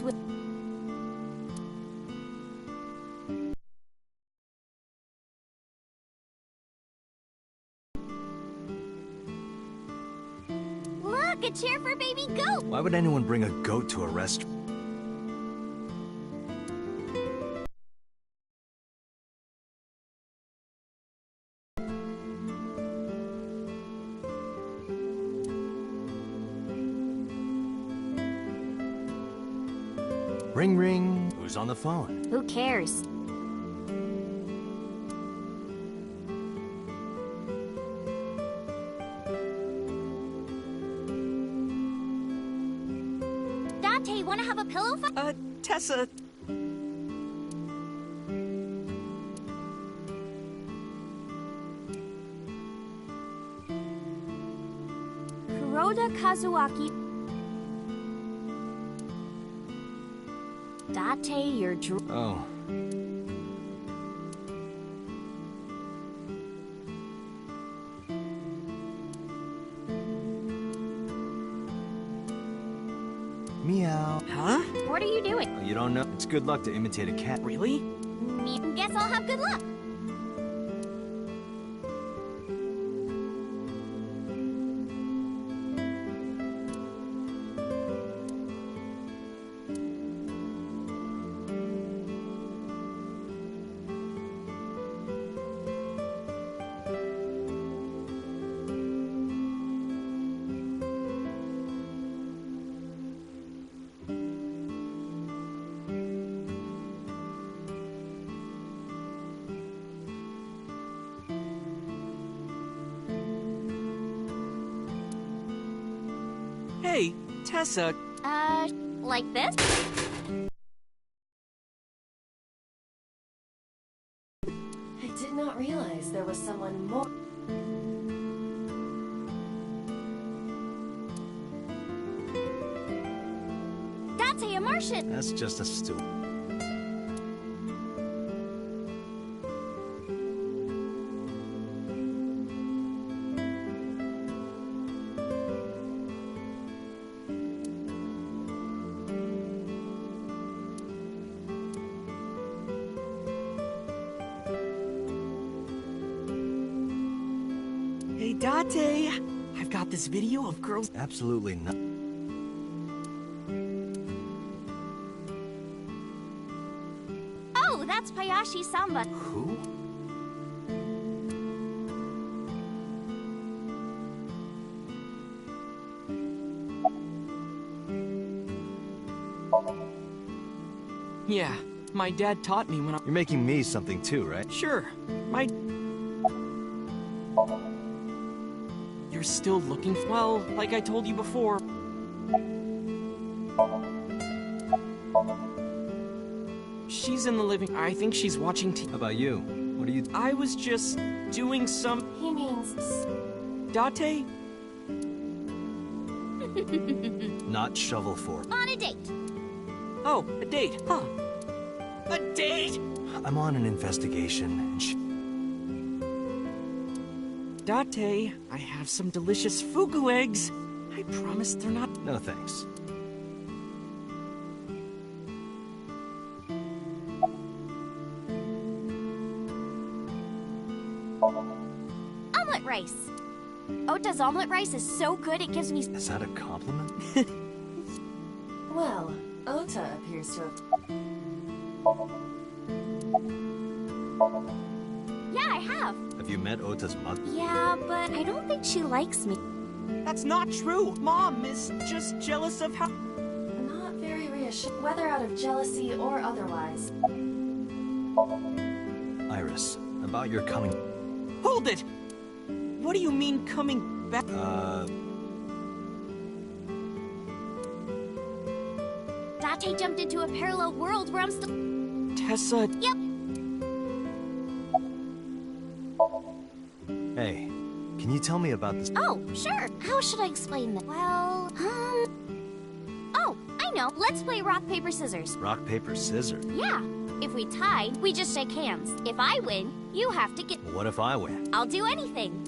with... Look, a chair for baby goat! Why would anyone bring a goat to a restaurant? Ring ring. Who's on the phone? Who cares? Date, wanna have a pillow fight? Tessa... Kuroda Kazuaki. Date, you're Oh. Meow. Huh? What are you doing? Oh, you don't know? It's good luck to imitate a cat. Really? Guess I'll have good luck. Hey, Tessa... Like this? I did not realize there was someone more. Date, a Martian! That's just a stool. Hey, Date! I've got this video of girls... Absolutely not. Oh, that's Payashi Samba. Who? Yeah, my dad taught me when I... You're making me something too, right? Sure, my... You're still looking... Well, like I told you before... She's in the living... I think she's watching TV. How about you? What are you... I was just doing some... He means. Date? Not shovel fork. On a date. Oh, a date, huh? A date? I'm on an investigation, and Date, I have some delicious fugu eggs. I promise they're not... No thanks. Omelet rice. Ota's omelet rice is so good it gives me... Is that a compliment? Well, Ota appears to have. Yeah, I have. Have you met Ota's mother? Yeah, but I don't think she likes me. That's not true. Mom is just jealous of how... Not very reassured, whether out of jealousy or otherwise. Iris, about your coming... Hold it! What do you mean coming back? Date jumped into a parallel world where I'm still... Tessa... Yep. Hey, can you tell me about this? Oh, sure. How should I explain that? Well, Oh, I know. Let's play rock, paper, scissors. Rock, paper, scissors. Yeah. If we tie, we just shake hands. If I win, you have to get... What if I win? I'll do anything.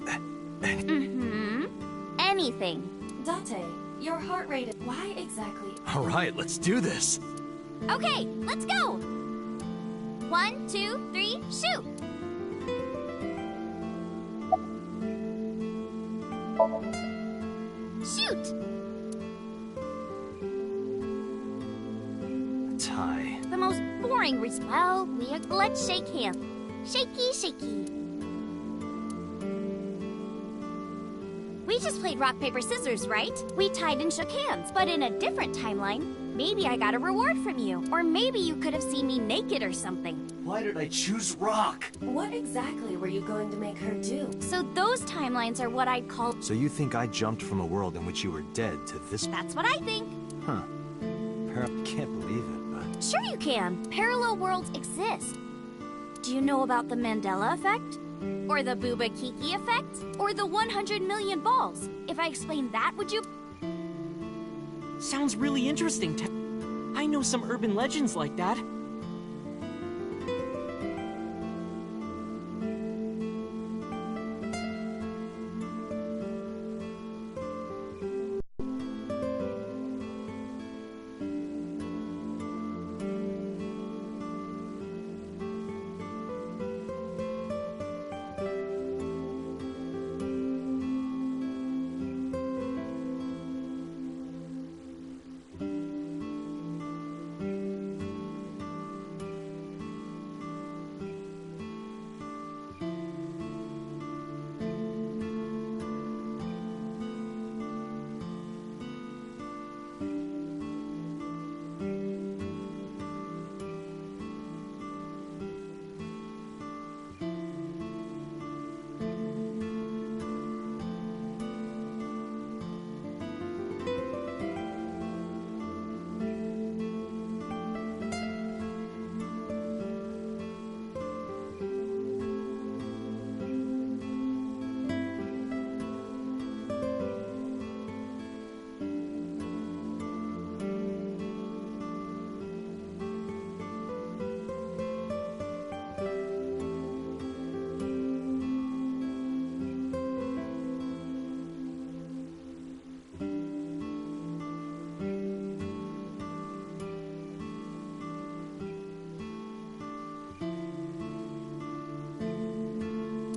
Anything. Date, your heart rate. Why exactly? All right, let's do this. Okay, let's go! 1, 2, 3, shoot! Shoot! Tie. The most boring well, let's shake hands. Shaky, shaky. We just played rock, paper, scissors, right? We tied and shook hands, but in a different timeline. Maybe I got a reward from you. Or maybe you could have seen me naked or something. Why did I choose rock? What exactly were you going to make her do? So those timelines are what I'd call... So you think I jumped from a world in which you were dead to this... That's what I think. Huh. Can't believe it, but... Sure you can. Parallel worlds exist. Do you know about the Mandela effect? Or the Booba Kiki effect? Or the 100 million balls? If I explained that, would you... Sounds really interesting. I know some urban legends like that.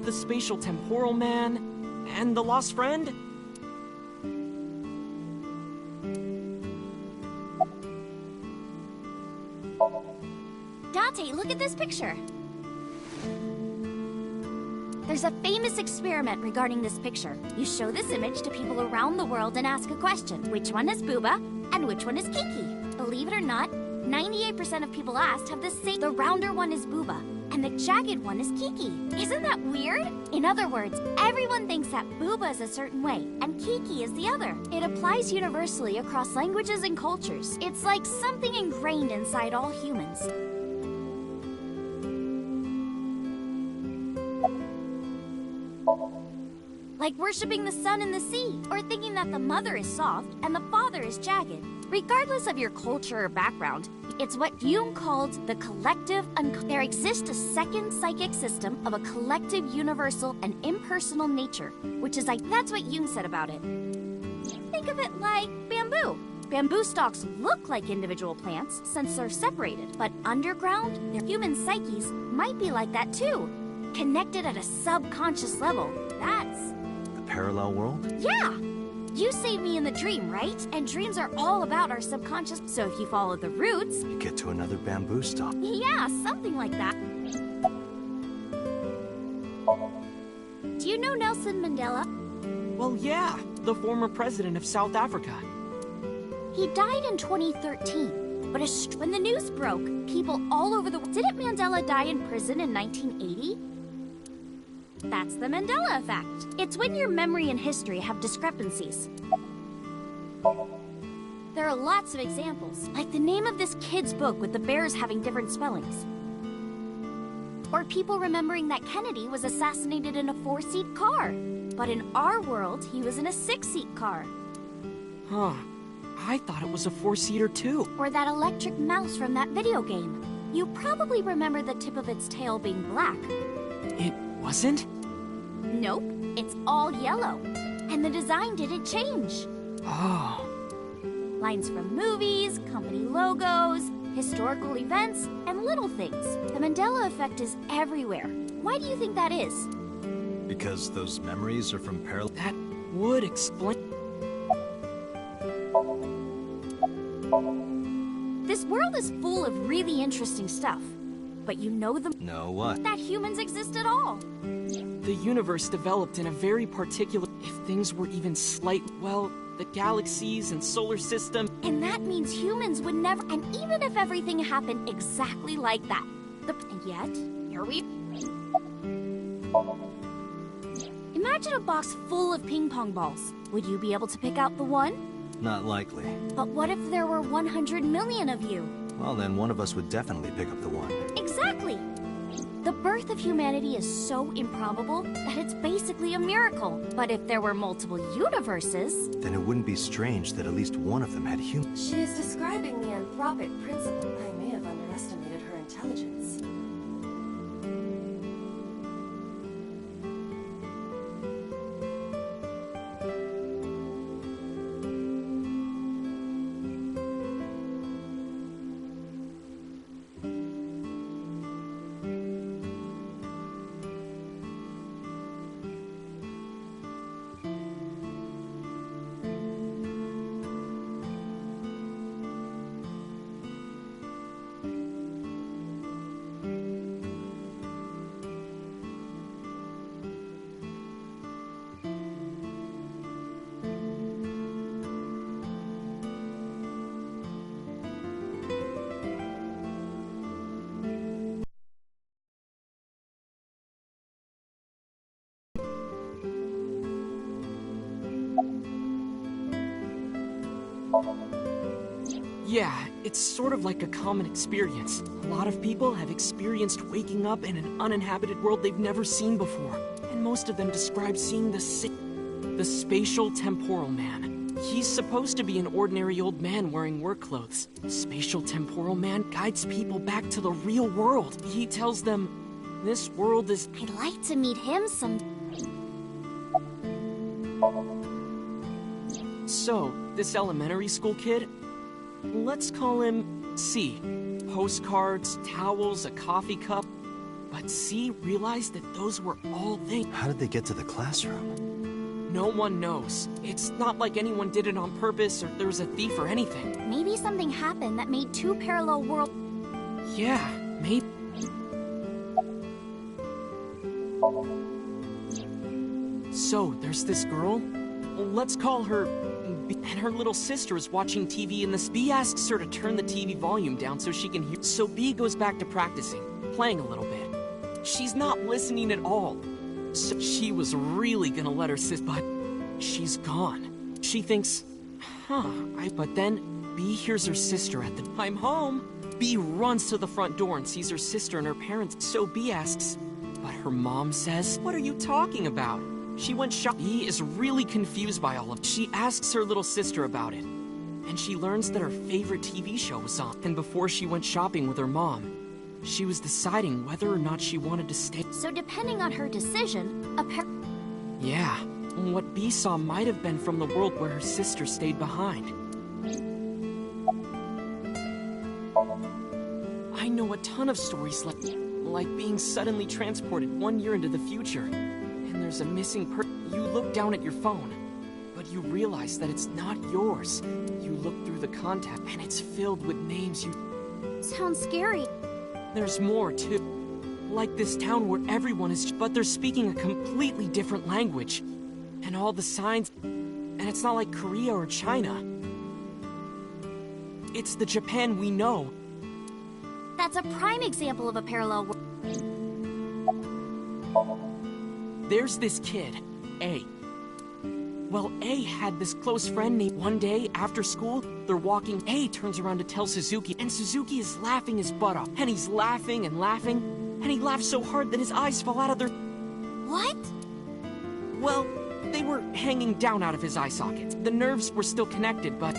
The spatial temporal man, and the lost friend? Dante, look at this picture. There's a famous experiment regarding this picture. You show this image to people around the world and ask a question. Which one is Booba and which one is Kiki? Believe it or not, 98% of people asked have the same. The rounder one is Booba, and the jagged one is Kiki. Isn't that weird? In other words, everyone thinks that Booba is a certain way, and Kiki is the other. It applies universally across languages and cultures. It's like something ingrained inside all humans. Like worshipping the sun and the sea, or thinking that the mother is soft and the father is jagged. Regardless of your culture or background, it's what Jung called the collective There exists a second psychic system of a collective, universal, and impersonal nature, which is that's what Jung said about it. Think of it like bamboo. Bamboo stalks look like individual plants since they're separated, but underground, their human psyches might be like that too, connected at a subconscious level. That's... The parallel world? Yeah! You saved me in the dream, right? And dreams are all about our subconscious, so if you follow the roots... You get to another bamboo stalk. Yeah, something like that. Do you know Nelson Mandela? Well, yeah, the former president of South Africa. He died in 2013, but when the news broke, people all over the world... Didn't Mandela die in prison in 1980? That's the Mandela effect. It's when your memory and history have discrepancies. There are lots of examples, like the name of this kid's book with the bears having different spellings. Or people remembering that Kennedy was assassinated in a 4-seat car, but in our world, he was in a 6-seat car. Huh. I thought it was a 4-seater too. Or that electric mouse from that video game. You probably remember the tip of its tail being black. It wasn't? Nope, it's all yellow. And the design didn't change. Oh. Lines from movies, company logos, historical events, and little things. The Mandela effect is everywhere. Why do you think that is? Because those memories are from parallel... That would explain... This world is full of really interesting stuff. But you know Know what? that humans exist at all. The universe developed in a very particular... If things were even slight... Well, the galaxies and solar system... And that means humans would never... And even if everything happened exactly like that... And yet, here we... Imagine a box full of ping pong balls. Would you be able to pick out the one? Not likely. But what if there were 100 million of you? Well, then one of us would definitely pick up the one. Exactly! The birth of humanity is so improbable that it's basically a miracle. But if there were multiple universes... Then it wouldn't be strange that at least one of them had humans. She is describing the anthropic principle. I may have underestimated her intelligence. Yeah, it's sort of like a common experience. A lot of people have experienced waking up in an uninhabited world they've never seen before. And most of them describe seeing the spatial temporal man. He's supposed to be an ordinary old man wearing work clothes. Spatial temporal man guides people back to the real world. He tells them, this world is... I'd like to meet him some... So, this elementary school kid, let's call him C. Postcards, towels, a coffee cup. But C realized that those were all things. How did they get to the classroom? No one knows. It's not like anyone did it on purpose or there was a thief or anything. Maybe something happened that made two parallel worlds... Yeah, maybe. So, there's this girl. Let's call her B. And her little sister is watching TV and this B asks her to turn the TV volume down so she can hear. So B goes back to practicing, playing a little bit. She's not listening at all. So she was really gonna let her but she's gone. She thinks, but then B hears her sister at the... I'm home. B runs to the front door and sees her sister and her parents. So B asks, but her mom says, what are you talking about? She went shopping. B is really confused by all of it. She asks her little sister about it. And she learns that her favorite TV show was on. And before she went shopping with her mom, she was deciding whether or not she wanted to stay. So depending on her decision, Yeah, what B saw might have been from the world where her sister stayed behind. I know a ton of stories like being suddenly transported 1 year into the future. And there's a missing person. You look down at your phone, but you realize that it's not yours. You look through the contact, and it's filled with names you... Sounds scary. There's more, too. Like this town where everyone is... But they're speaking a completely different language. And all the signs... And it's not like Korea or China. It's the Japan we know. That's a prime example of a parallel world. There's this kid, A. Well, A had this close friend named... One day, after school, they're walking. A turns around to tell Suzuki, and Suzuki is laughing his butt off. And he's laughing and laughing, and he laughs so hard that his eyes fall out of their... What? Well, they were hanging down out of his eye sockets. The nerves were still connected, but...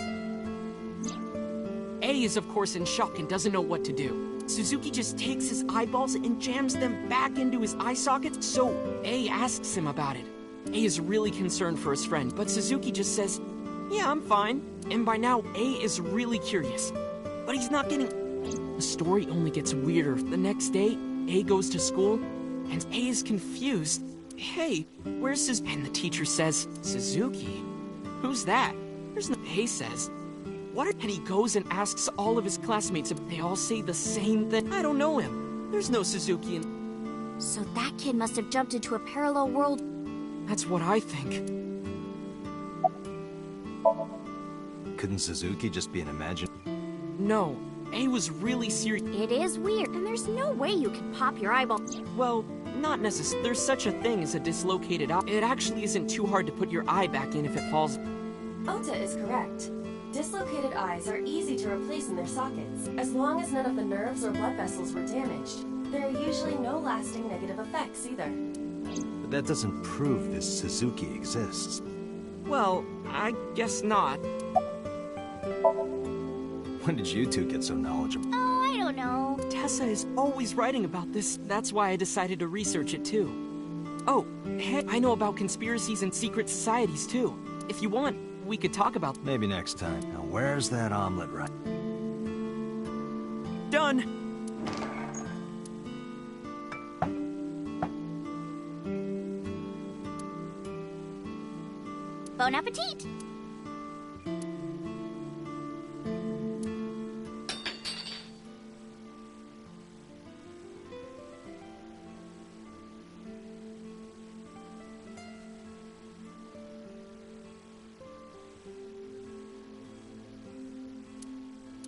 A is, of course, in shock and doesn't know what to do. Suzuki just takes his eyeballs and jams them back into his eye sockets, so A asks him about it. A is really concerned for his friend, but Suzuki just says, yeah, I'm fine. And by now, A is really curious. But he's not getting... The story only gets weirder. The next day, A goes to school, and A is confused. Hey, where's his... And the teacher says, Suzuki? Who's that? There's no... A says, what are... And he goes and asks all of his classmates if they all say the same thing. I don't know him. There's no Suzuki in... So that kid must have jumped into a parallel world. That's what I think. Couldn't Suzuki just be an imagine? No, A was really serious. It is weird, and there's no way you can pop your eyeball. Well, not necessarily. There's such a thing as a dislocated eye. It actually isn't too hard to put your eye back in if it falls. Ota is correct. Dislocated eyes are easy to replace in their sockets, as long as none of the nerves or blood vessels were damaged. There are usually no lasting negative effects either. But that doesn't prove this Suzuki exists. Well, I guess not. When did you two get so knowledgeable? Oh, I don't know. Tessa is always writing about this. That's why I decided to research it too. Oh, hey, I know about conspiracies and secret societies too. If you want, we could talk about... Maybe next time. Now where's that omelet right? Done! Bon appetit!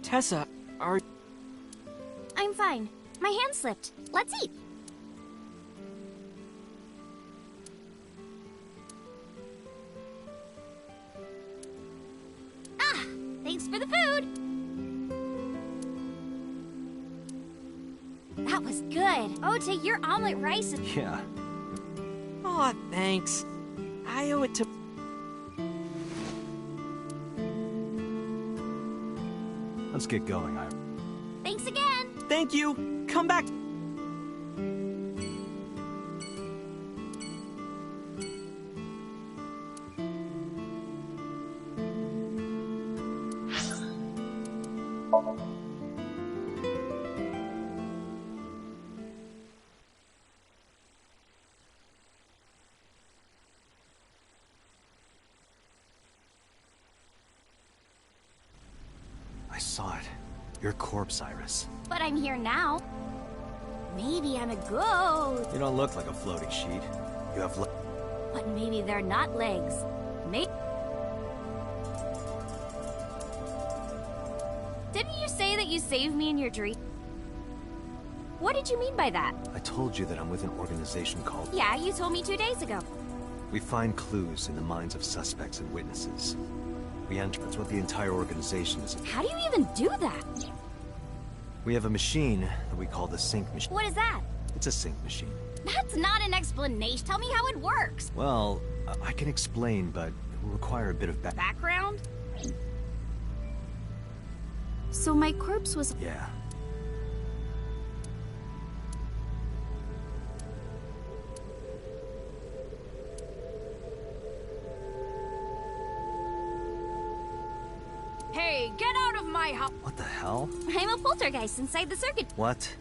Tessa, are... I'm fine. My hand slipped. Let's eat. Ah, thanks for the food. That was good. Ota, your omelet rice is... Yeah. Aw, thanks. I owe it to... Let's get going, Ira. Thanks again. Thank you! Come back! I saw it. Your corpse, Iris. But I'm here now. Maybe I'm a ghost. You don't look like a floating sheet. You have But maybe they're not legs. Didn't you say that you saved me in your dream? What did you mean by that? I told you that I'm with an organization called... Yeah, you told me 2 days ago. We find clues in the minds of suspects and witnesses. We enter. That's what the entire organization is. How do you even do that? We have a machine that we call the sync machine. What is that? It's a sync machine. That's not an explanation. Tell me how it works. Well, I can explain, but it will require a bit of Background? So my corpse was... Yeah. Hey, get out of my house! What the hell? I'm a poltergeist inside the circuit. What?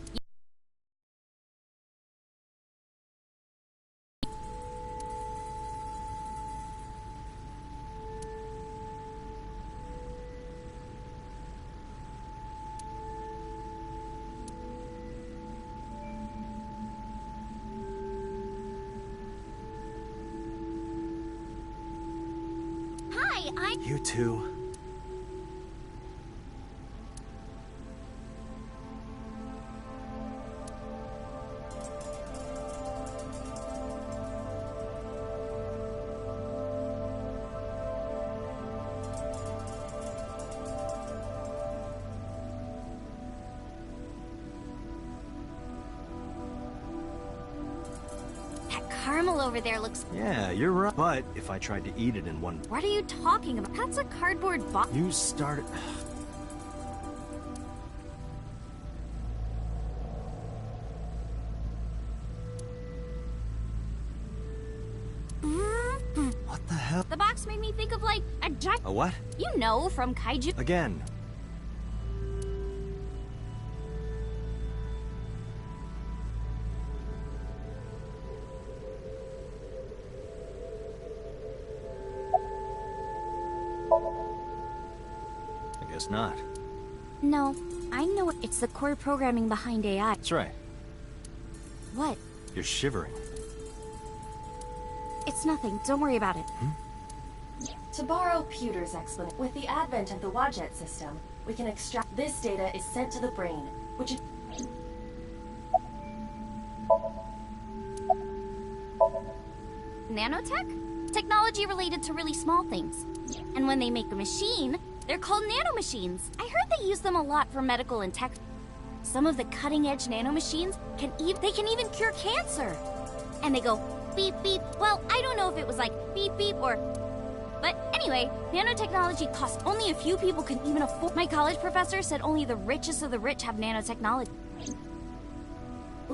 Hi, I'm... You two. That caramel over there looks... Yeah, you're right. But if I tried to eat it in one... What are you talking about? That's a cardboard box. You started... What the hell? The box made me think of, like, a giant... A what? You know, from Kaiju... Again. Guess not. No, I know it's the core programming behind AI. That's right. What? You're shivering. It's nothing. Don't worry about it. To borrow Pewter's explanation, with the advent of the Wadjet system, we can extract this data is sent to the brain, which is Nanotech? Technology related to really small things. And when they make a machine, they're called nanomachines. I heard they use them a lot for medical and tech. Some of the cutting-edge nanomachines can even cure cancer. And they go beep beep. Well, I don't know if it was like beep beep or... But anyway, nanotechnology costs only a few people can even afford. My college professor said only the richest of the rich have nanotechnology.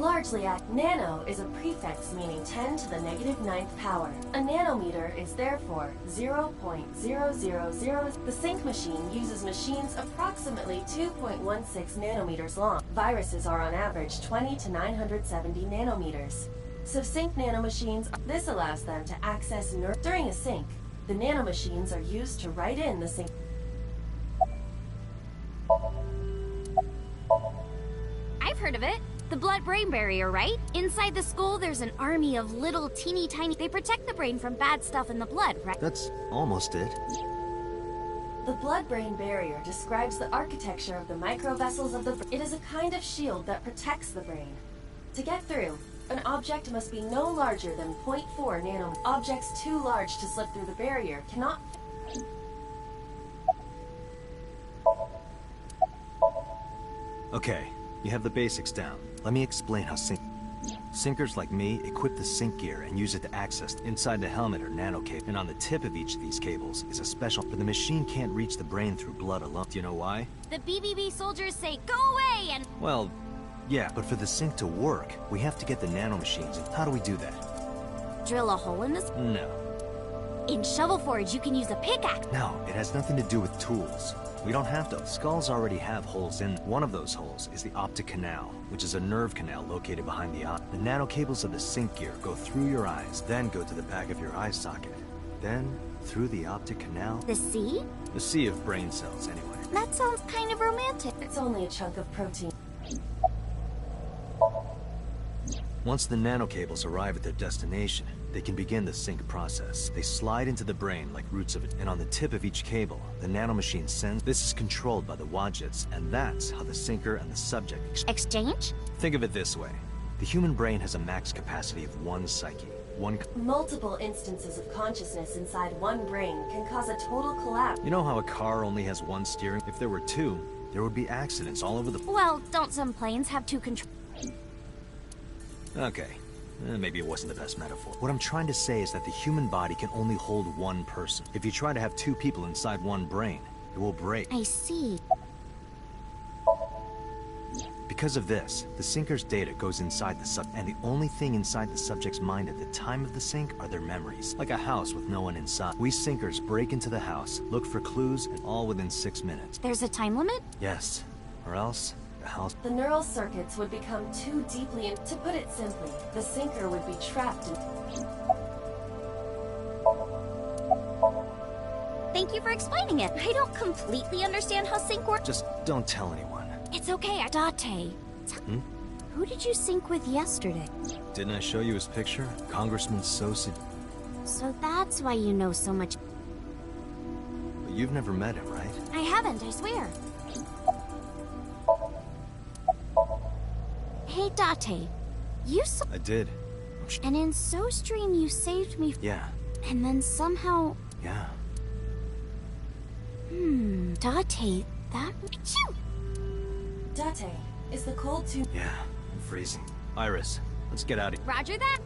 largely nano is a prefix meaning 10 to the negative 9th power. A nanometer is therefore 0.000. The sync machine uses machines approximately 2.16 nanometers long. Viruses are on average 20 to 970 nanometers. So sync nanomachines, this allows them to access during a sync. The nanomachines are used to write in the sync. I've heard of it. The blood-brain barrier, right? Inside the skull, there's an army of little teeny tiny... They protect the brain from bad stuff in the blood, right? That's almost it. The blood-brain barrier describes the architecture of the microvessels of the brain. It is a kind of shield that protects the brain. To get through, an object must be no larger than 0.4 nanometers. Objects too large to slip through the barrier cannot... Okay, you have the basics down. Let me explain how sinkers like me equip the sync gear and use it to access. Inside the helmet are nano cables, and on the tip of each of these cables is a special... But the machine can't reach the brain through blood alone. Do you know why? The BBB soldiers say, go away, and... Well, yeah, but for the sync to work, we have to get the nanomachines. How do we do that? Drill a hole in this? No. In Shovel Forge, you can use a pickaxe. No, it has nothing to do with tools. We don't have to. Skulls already have holes in. One of those holes is the optic canal, which is a nerve canal located behind the eye. The nanocables of the sync gear go through your eyes, then go to the back of your eye socket. Then, through the optic canal... The sea? The sea of brain cells, anyway. That sounds kind of romantic. It's only a chunk of protein. Once the nanocables arrive at their destination, they can begin the sync process. They slide into the brain like roots of it, and on the tip of each cable, the nanomachine sends... This is controlled by the Wadjets, and that's how the syncer and the subject... Exchange? Think of it this way. The human brain has a max capacity of one psyche. Multiple instances of consciousness inside one brain can cause a total collapse. You know how a car only has one steering? If there were two, there would be accidents all over the... Well, don't some planes have two control... Okay. Maybe it wasn't the best metaphor. What I'm trying to say is that the human body can only hold one person. If you try to have two people inside one brain, it will break. I see. Because of this, the syncer's data goes inside the and the only thing inside the subject's mind at the time of the sync are their memories. Like a house with no one inside. We syncers break into the house, look for clues, and all within 6 minutes. There's a time limit? Yes. Or else, the house... The neural circuits would become too deeply in... To put it simply, the syncer would be trapped in... Thank you for explaining it. I don't completely understand how sync works. Just don't tell anyone. It's okay, Date. Who did you sync with yesterday? Didn't I show you his picture? Congressman Sosa. So that's why you know so much. But you've never met him, right? I haven't, I swear. Hey, Date. You saw... I did. And in SoStream you saved me... Yeah. And then somehow... Yeah. Date, that... Achoo! Date is the cold tube... Yeah, I'm freezing. Iris, let's get out of here. Roger that.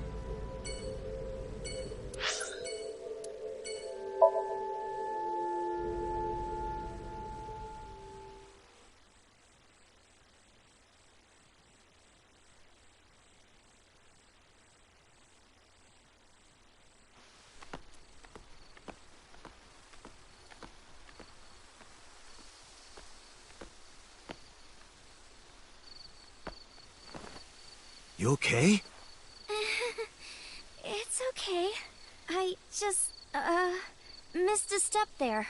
You okay? It's okay. I just, missed a step there.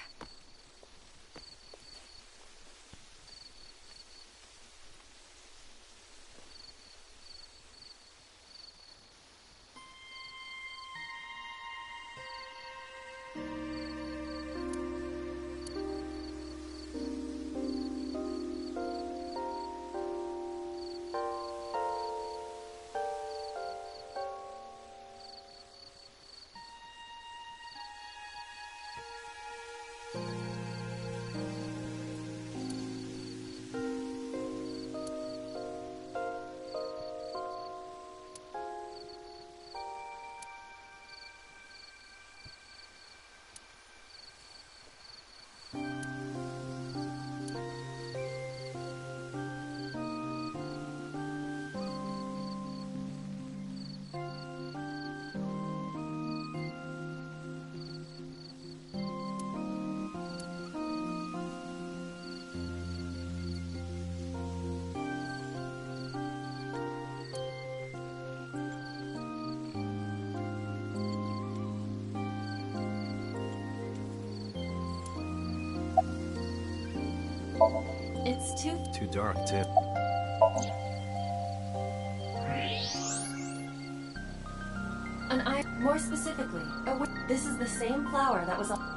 too... Too dark, too. An eye... More specifically, this is the same flower that was on...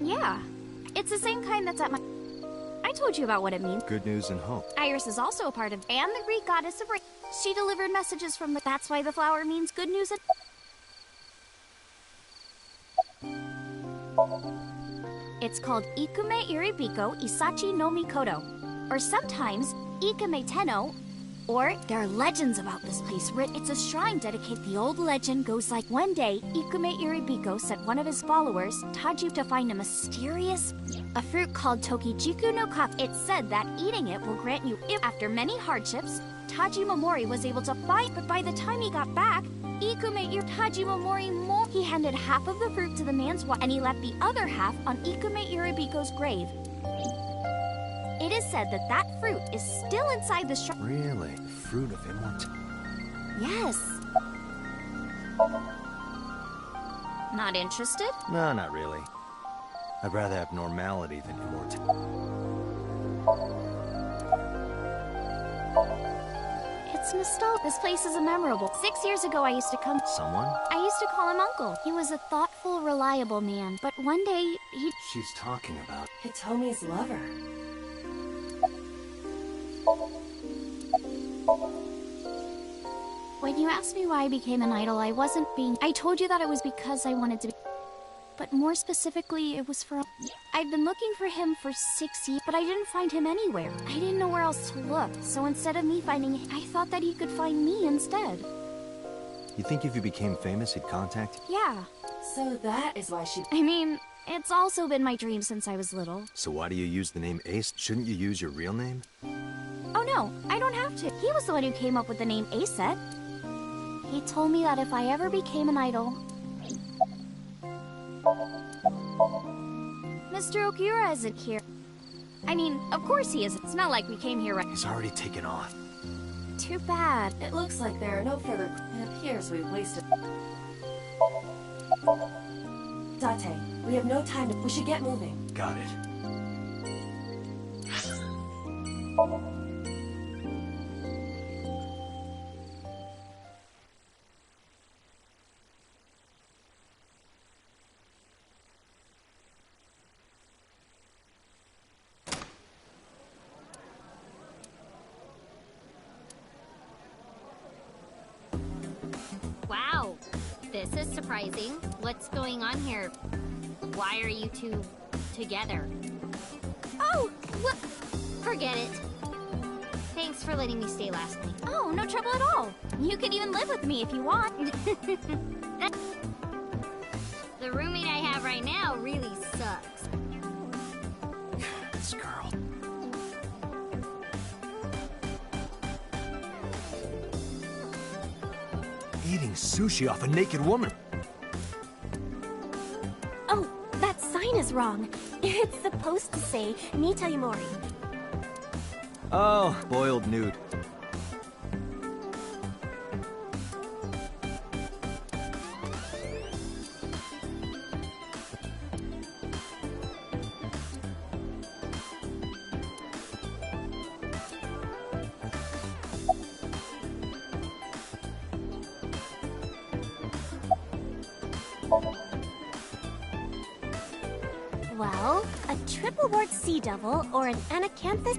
Yeah, it's the same kind that's at my... I told you about what it means. Good news and hope. Iris is also a part of... And the Greek goddess of rain. She delivered messages from the... That's why the flower means good news and... It's called Ikume Iribiko Isachi no Mikoto. Or sometimes, Ikume Tenno. Or, there are legends about this place. It's a shrine dedicated. The old legend goes like, one day, Ikume Iribiko sent one of his followers, Taji, to find a mysterious... a fruit called Tokijiku no Kak. It's said that eating it will grant you... After many hardships, Taji Momori was able to fight, but by the time he got back, Taji Momori he handed half of the fruit to the man's wife, and he left the other half on Ikume Iribiko's grave. It is said that that fruit is still inside the shrine. Really? The fruit of immortality? Yes. Not interested? No, not really. I'd rather have normality than immortality. It's nostalgic. This place is memorable. 6 years ago, I used to come... Someone? I used to call him Uncle. He was a thoughtful, reliable man. But one day, he... She's talking about... Hitomi's lover. When you asked me why I became an idol, I wasn't being... I told you that it was because I wanted to be... But more specifically, it was for... I've been looking for him for 6 years, but I didn't find him anywhere. I didn't know where else to look, so instead of me finding him, I thought that he could find me instead. You think if you became famous, he'd contact you? Yeah. So that is why she... I mean, it's also been my dream since I was little. So why do you use the name Ace? Shouldn't you use your real name? Oh no, I don't have to. He was the one who came up with the name Aset. He told me that if I ever became an idol... Mr. Okura isn't here. I mean, of course he isn't. It's not like we came here right... He's already taken off. Too bad. It looks like there are no further... It appears we've wasted... Date, we have no time to... We should get moving. Got it. Wow, this is surprising. What's going on here? Why are you two together? Oh, what? Forget it. Thanks for letting me stay last night. Oh, no trouble at all. You can even live with me if you want. The roommate I have right now really sucks. This girl. Eating sushi off a naked woman. Oh, that sign is wrong. It's supposed to say Nita Yumori. Oh, boiled nude. Well, a triple wart sea devil or an anacanthus.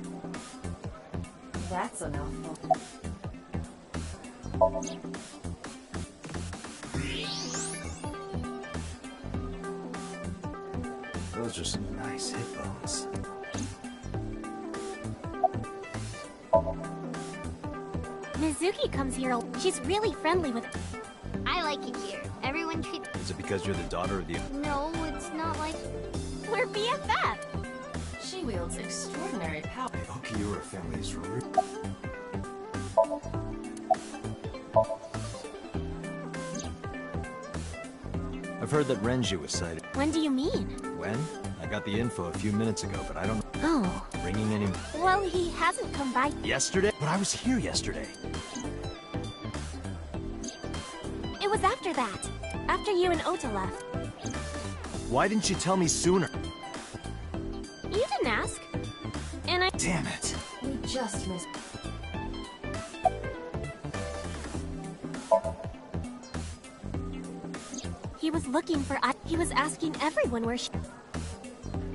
That's a mouthful. Those are some nice hip bones. Mizuki comes here. She's really friendly with... I like it here. Everyone treats... Is it because you're the daughter of the... No, it's not like... We're BFF. She wields extraordinary power. The Okiura family is rude. I've heard that Renju was sighted. When do you mean? When? I got the info a few minutes ago, but I don't know. Oh. Ringing any... Well, he hasn't come by. Yesterday? But I was here yesterday. It was after that. After you and Ota left. Why didn't you tell me sooner? You didn't ask. And I... Damn it. We just missed. He was looking for... He was asking everyone where she...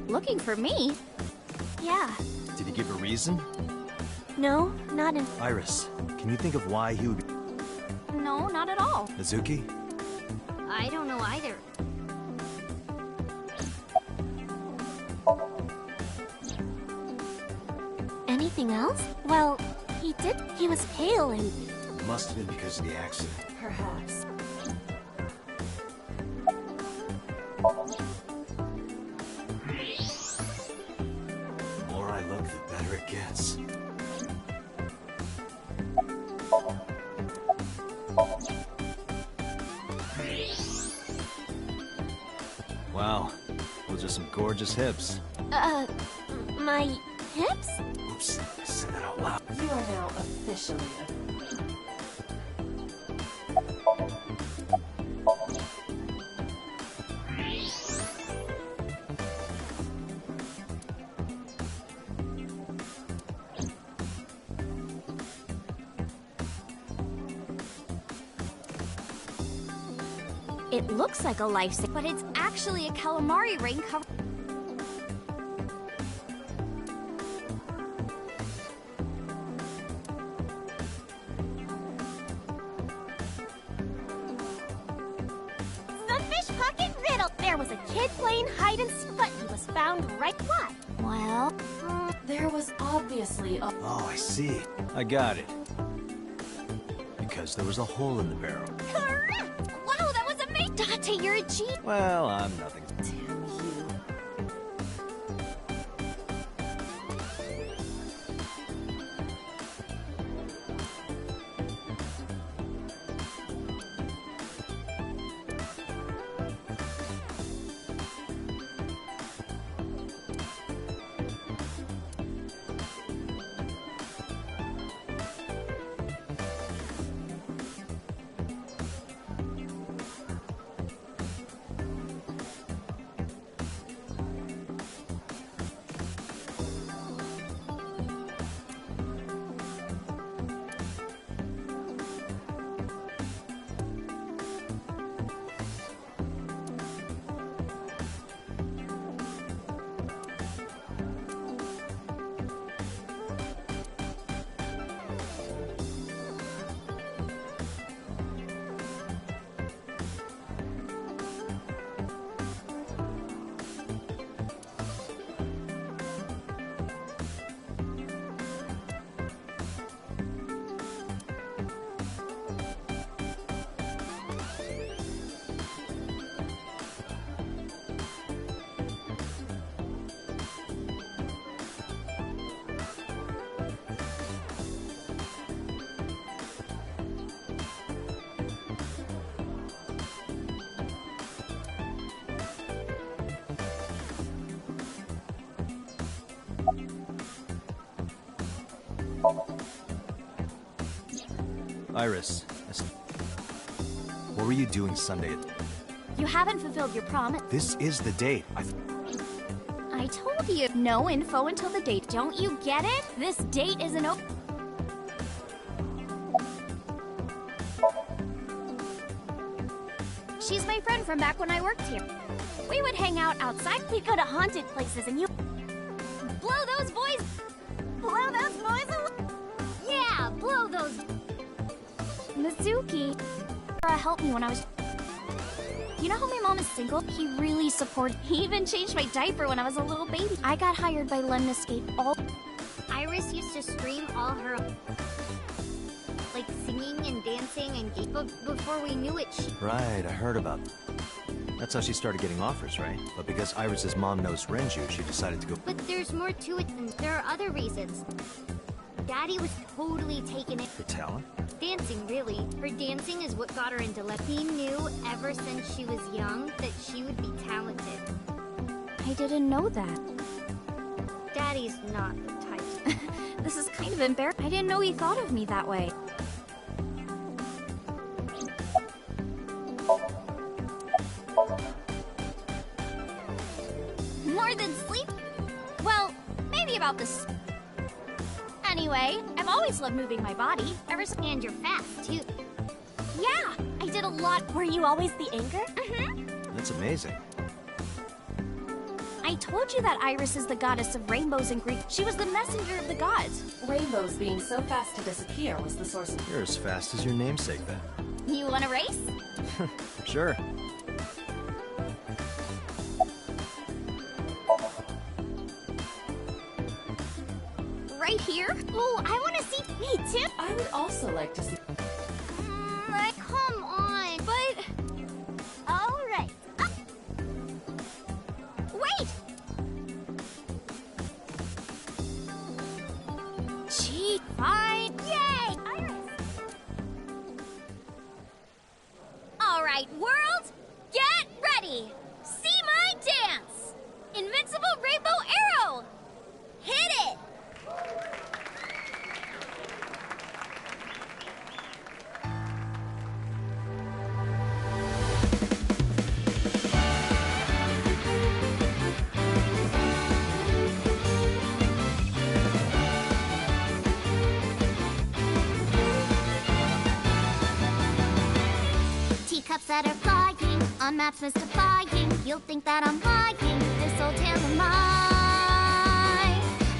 Looking for me? Yeah. Did he give a reason? No, not in... Iris, can you think of why he would be... No, not at all. Mizuki? I don't know either. Anything else? Well, he did... He was pale and... Must have been because of the accident. Perhaps. The more I look, the better it gets. Wow, those are some gorgeous hips. My hips? Oops, I said that out loud. You are now officially a... It looks like a lifesaver, but it's actually a calamari ring cover. The fish pocket riddle. There was a kid playing hide and seek, but he was found right. What? Well, There was obviously a... Oh, I see. I got it. Because there was a hole in the barrel. correct. Wow, that was amazing. Date, you're a genius. Well, I'm nothing. Damn you. Iris, what were you doing Sunday? You haven't fulfilled your promise. This is the date. I told you. No info until the date. Don't you get it? This date isn't open. She's my friend from back when I worked here. We would hang out outside. We'd go to haunted places and you... Blow those boys... Blow those boys away. Yeah, blow those... Mizuki... helped me when I was... You know how my mom is single? He really supported... He even changed my diaper when I was a little baby. I got hired by Lemniscape all... Iris used to stream all her... like singing and dancing and... But before we knew it, she... Right, I heard about... That's how she started getting offers, right? But because Iris's mom knows Renju, she decided to go... But there's more to it than there are other reasons. Daddy was totally taken it. For talent? Dancing, really. Her dancing is what got her into left. He knew ever since she was young that she would be talented. I didn't know that. Daddy's not the type. This is kind of embarrassing. I didn't know he thought of me that way. More than sleep? Well, maybe about this. Anyway, I've always loved moving my body, ever since. And you're fast, too. Yeah, I did a lot. Were you always the anchor? Mm-hmm. That's amazing. I told you that Iris is the goddess of rainbows in Greek. She was the messenger of the gods. Rainbows being so fast to disappear was the source of... You're as fast as your namesake, then. You want a race? Sure. Right here? Oh, I want to see me too. I would also like to see... Come on. But... Alright. Wait! Gee, fine. Yay! Iris! Alright, world, get ready! See my dance! Invincible Rainbow Arrow! Hit it! Teacups that are flying, on maps mystifying. You'll think that I'm lying, this old tale of mine.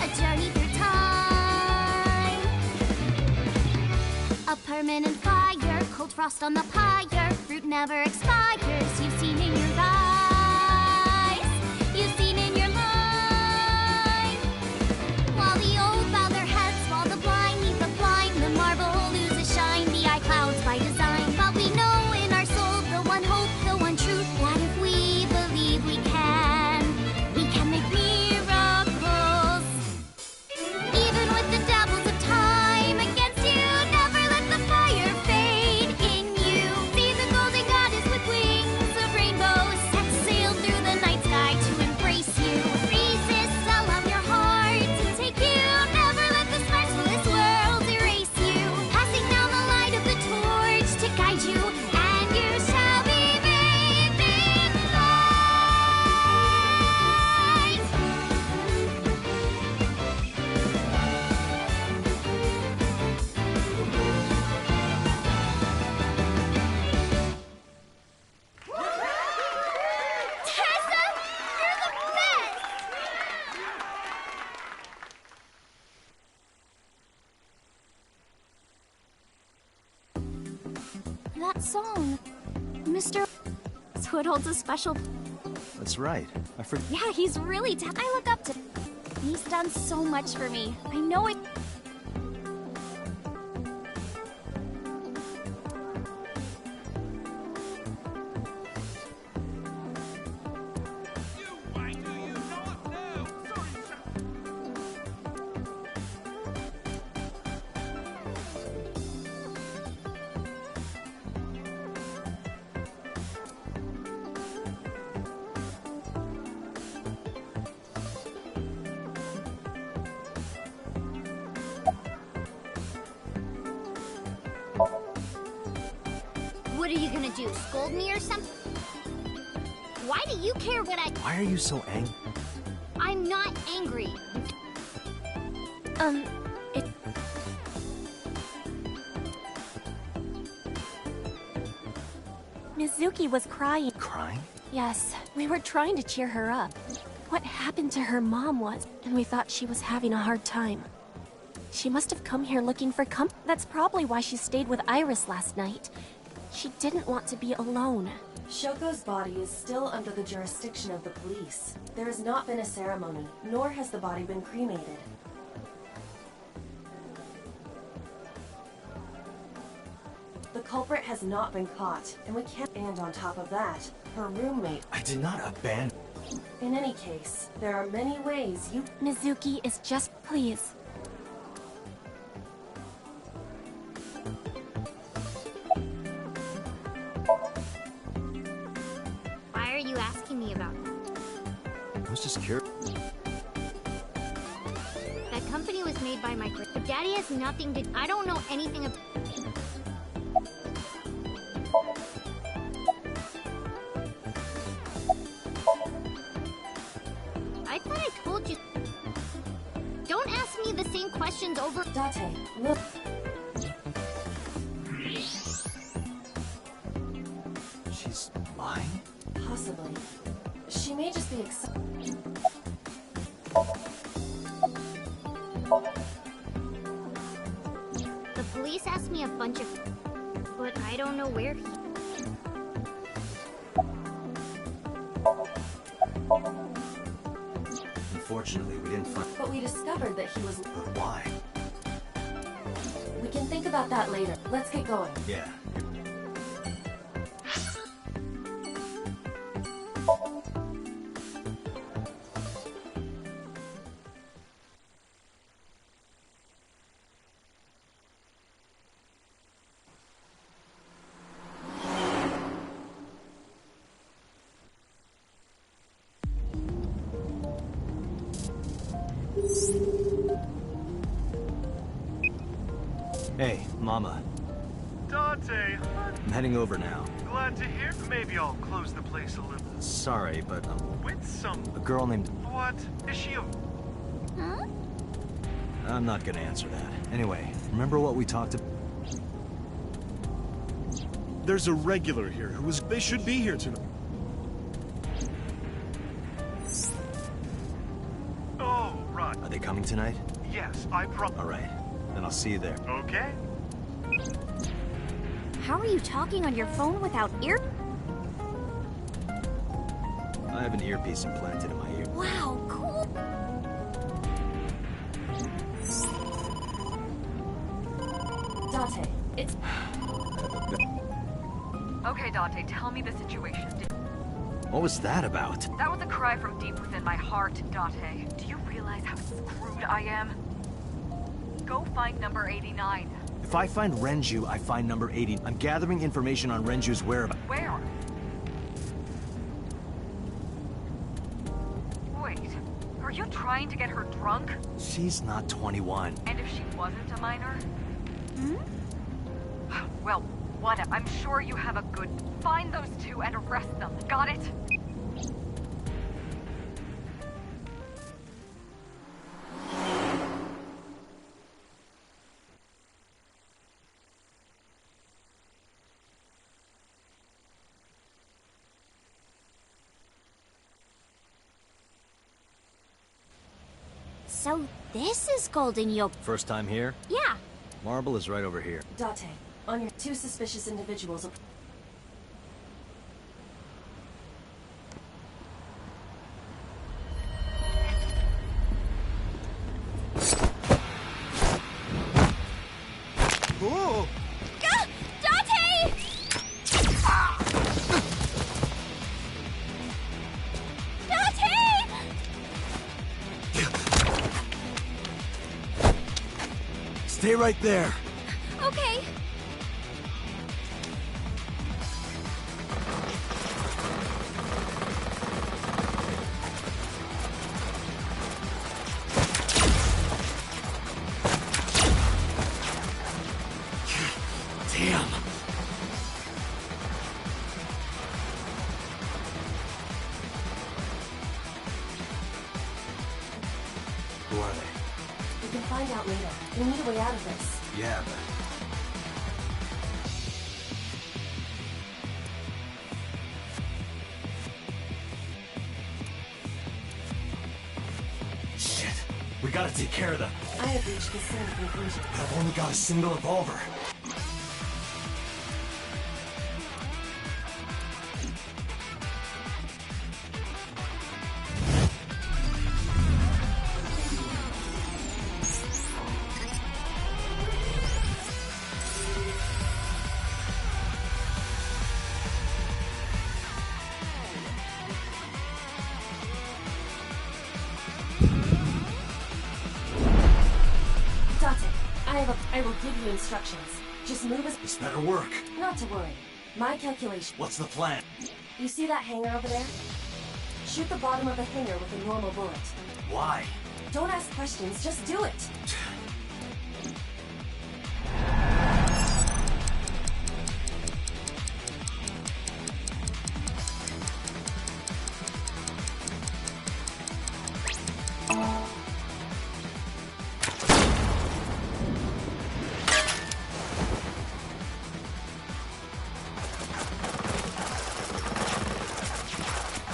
A journey through time. A permanent fire, cold frost on the pyre. Fruit never expires, you've seen in your eyes. You've seen in your life. While the old bow their heads, while the blind meet the blind, the marble loses shine, the eye clouds by design. But we know in our soul the one hope, the one truth, that if we believe we can make miracles. Even with the devils of time against you, never let the fire fade in you. See the golden goddess with wings of rainbows, set sail through the night sky to embrace you. Resist, allow your heart to take you. Never let this merciless world erase you. Passing down the light of the torch to guide you, and you shall be bathed in light. Tessa, you're the best! That song, Mr. So it holds a special... That's right. I forgot. Yeah, he's really I look up to... He's done so much for me. I know it... What are you gonna do, scold me or something? Why do you care what I... Why are you so angry? I'm not angry. It... Mizuki was crying. Crying? Yes, we were trying to cheer her up. What happened to her mom was, and we thought she was having a hard time. She must have come here looking for That's probably why she stayed with Iris last night. She didn't want to be alone. Shoko's body is still under the jurisdiction of the police. There has not been a ceremony, nor has the body been cremated. The culprit has not been caught, and we can't. And on top of that, her roommate. I did not abandon... In any case, there are many ways you... Mizuki is just please. Why are you asking me about that? I was just curious. That company was made by my but Daddy has nothing to. I don't know anything about. I thought I told you. Don't ask me the same questions over. Date, look. She's mine? Possibly. She may just be excited. The police asked me a bunch of, but I don't know where he. Unfortunately, we didn't find... But we discovered that he was... But why? We can think about that later. Let's get going. Yeah. Hey, Mama. Dante, I'm heading over now. glad to hear. Maybe I'll close the place a little. Sorry, but With some... a girl named... What? Is she a... Huh? I'm not gonna answer that. Anyway, remember what we talked about? There's a regular here who was... They should be here tonight. Oh, right. Are they coming tonight? Yes, I All right. Then I'll see you there. Okay. How are you talking on your phone without ear? I have an earpiece implanted in my ear. Wow, cool. Date, it's... Okay, Dante, tell me the situation. What was that about? That was a cry from deep within my heart, Dante. Do you realize how screwed I am? Go find number 89. If I find Renju, I find number 80. I'm gathering information on Renju's whereabouts. Where? Wait, are you trying to get her drunk? She's not 21. And if she wasn't a minor? Well, what? I'm sure you have a good... Find those two and arrest them. Got it? So this is Golden Yolk. First time here? Yeah. Marble is right over here. Date, on your... Two suspicious individuals... Oh! Gah! Dante! Dante! Stay right there. Okay. Damn. Who are they? We can find out later. We need a way out of this. Yeah, but... Shit. We gotta take care of them. I have reached the same conclusion. I've only got a single revolver. I will give you instructions. Just move as... This better work. Not to worry. My calculation... What's the plan? You see that hangar over there? Shoot the bottom of the hangar with a normal bullet. Why? Don't ask questions, just do it.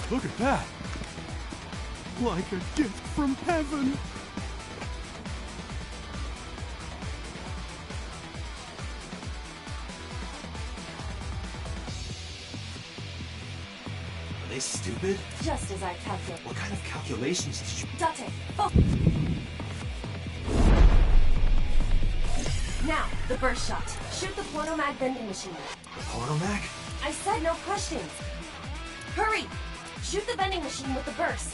Look at that! Like a gift from heaven! Are they stupid? Just as I calculate. What kind of calculations did you... Date, oh. Now, the burst shot. Shoot the pornomag vending machine. The pornomag? I said no questions. Hurry! Shoot the vending machine with the burst.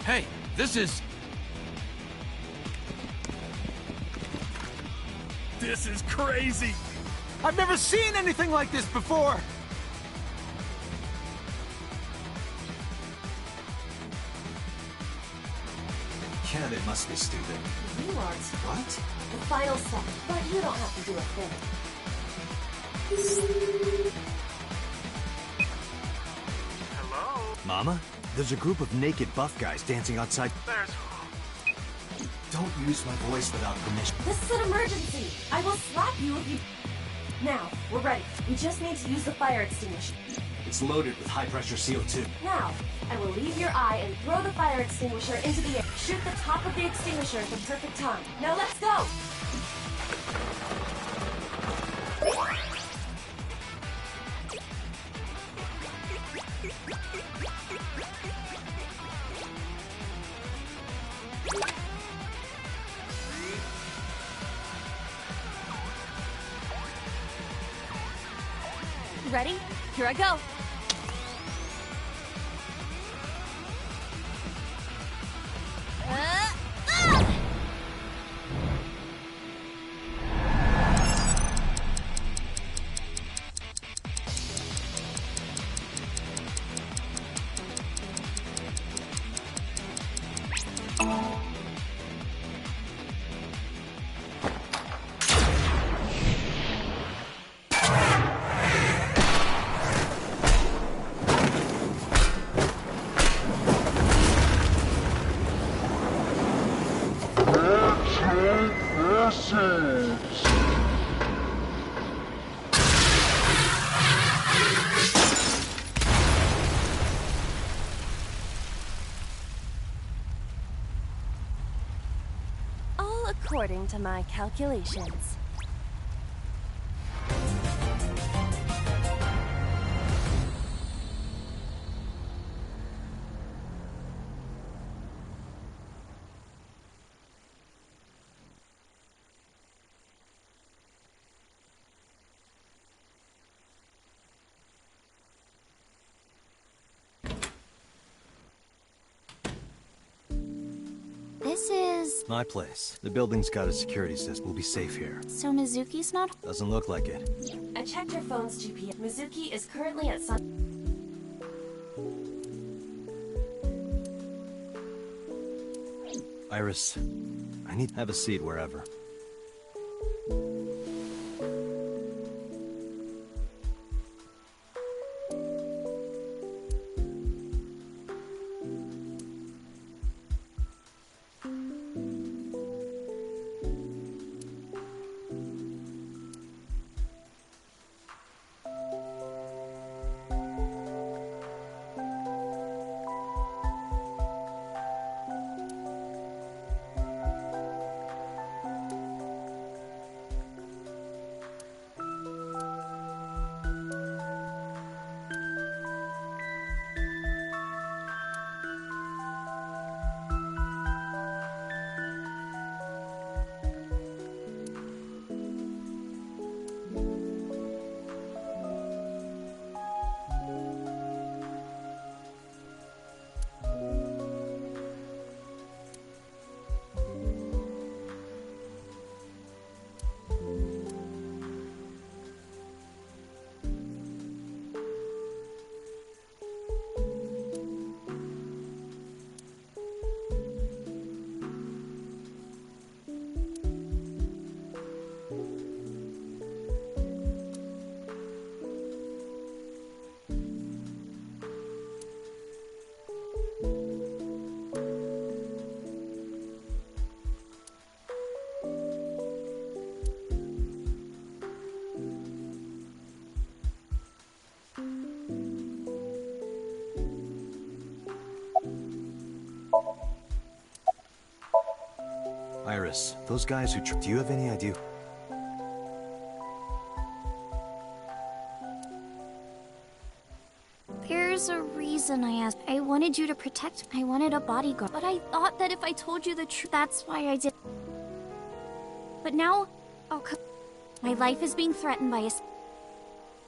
Hey, this is... This is crazy! I've never seen anything like this before! Yeah, they must be stupid. You aren't. What? The final step, but you don't have to do a thing. Hello? Mama? There's a group of naked buff guys dancing outside. There's... Don't use my voice without permission. This is an emergency. I will slap you if you... Now, we're ready. We just need to use the fire extinguisher. It's loaded with high-pressure CO2. Now, I will leave your eye and throw the fire extinguisher into the air. Shoot the top of the extinguisher at the perfect time. Now let's go! Ready? Here I go. All according to my calculations. This is... My place. The building's got a security system. We'll be safe here. So Mizuki's not... Doesn't look like it. I checked your phone's GPS. Mizuki is currently at Iris, I need to have a seat wherever. Iris, those guys who do you have any idea? There's a reason I asked. I wanted you to protect. I wanted a bodyguard. But I thought that if I told you the truth, that's why I did. But now, my life is being threatened by a...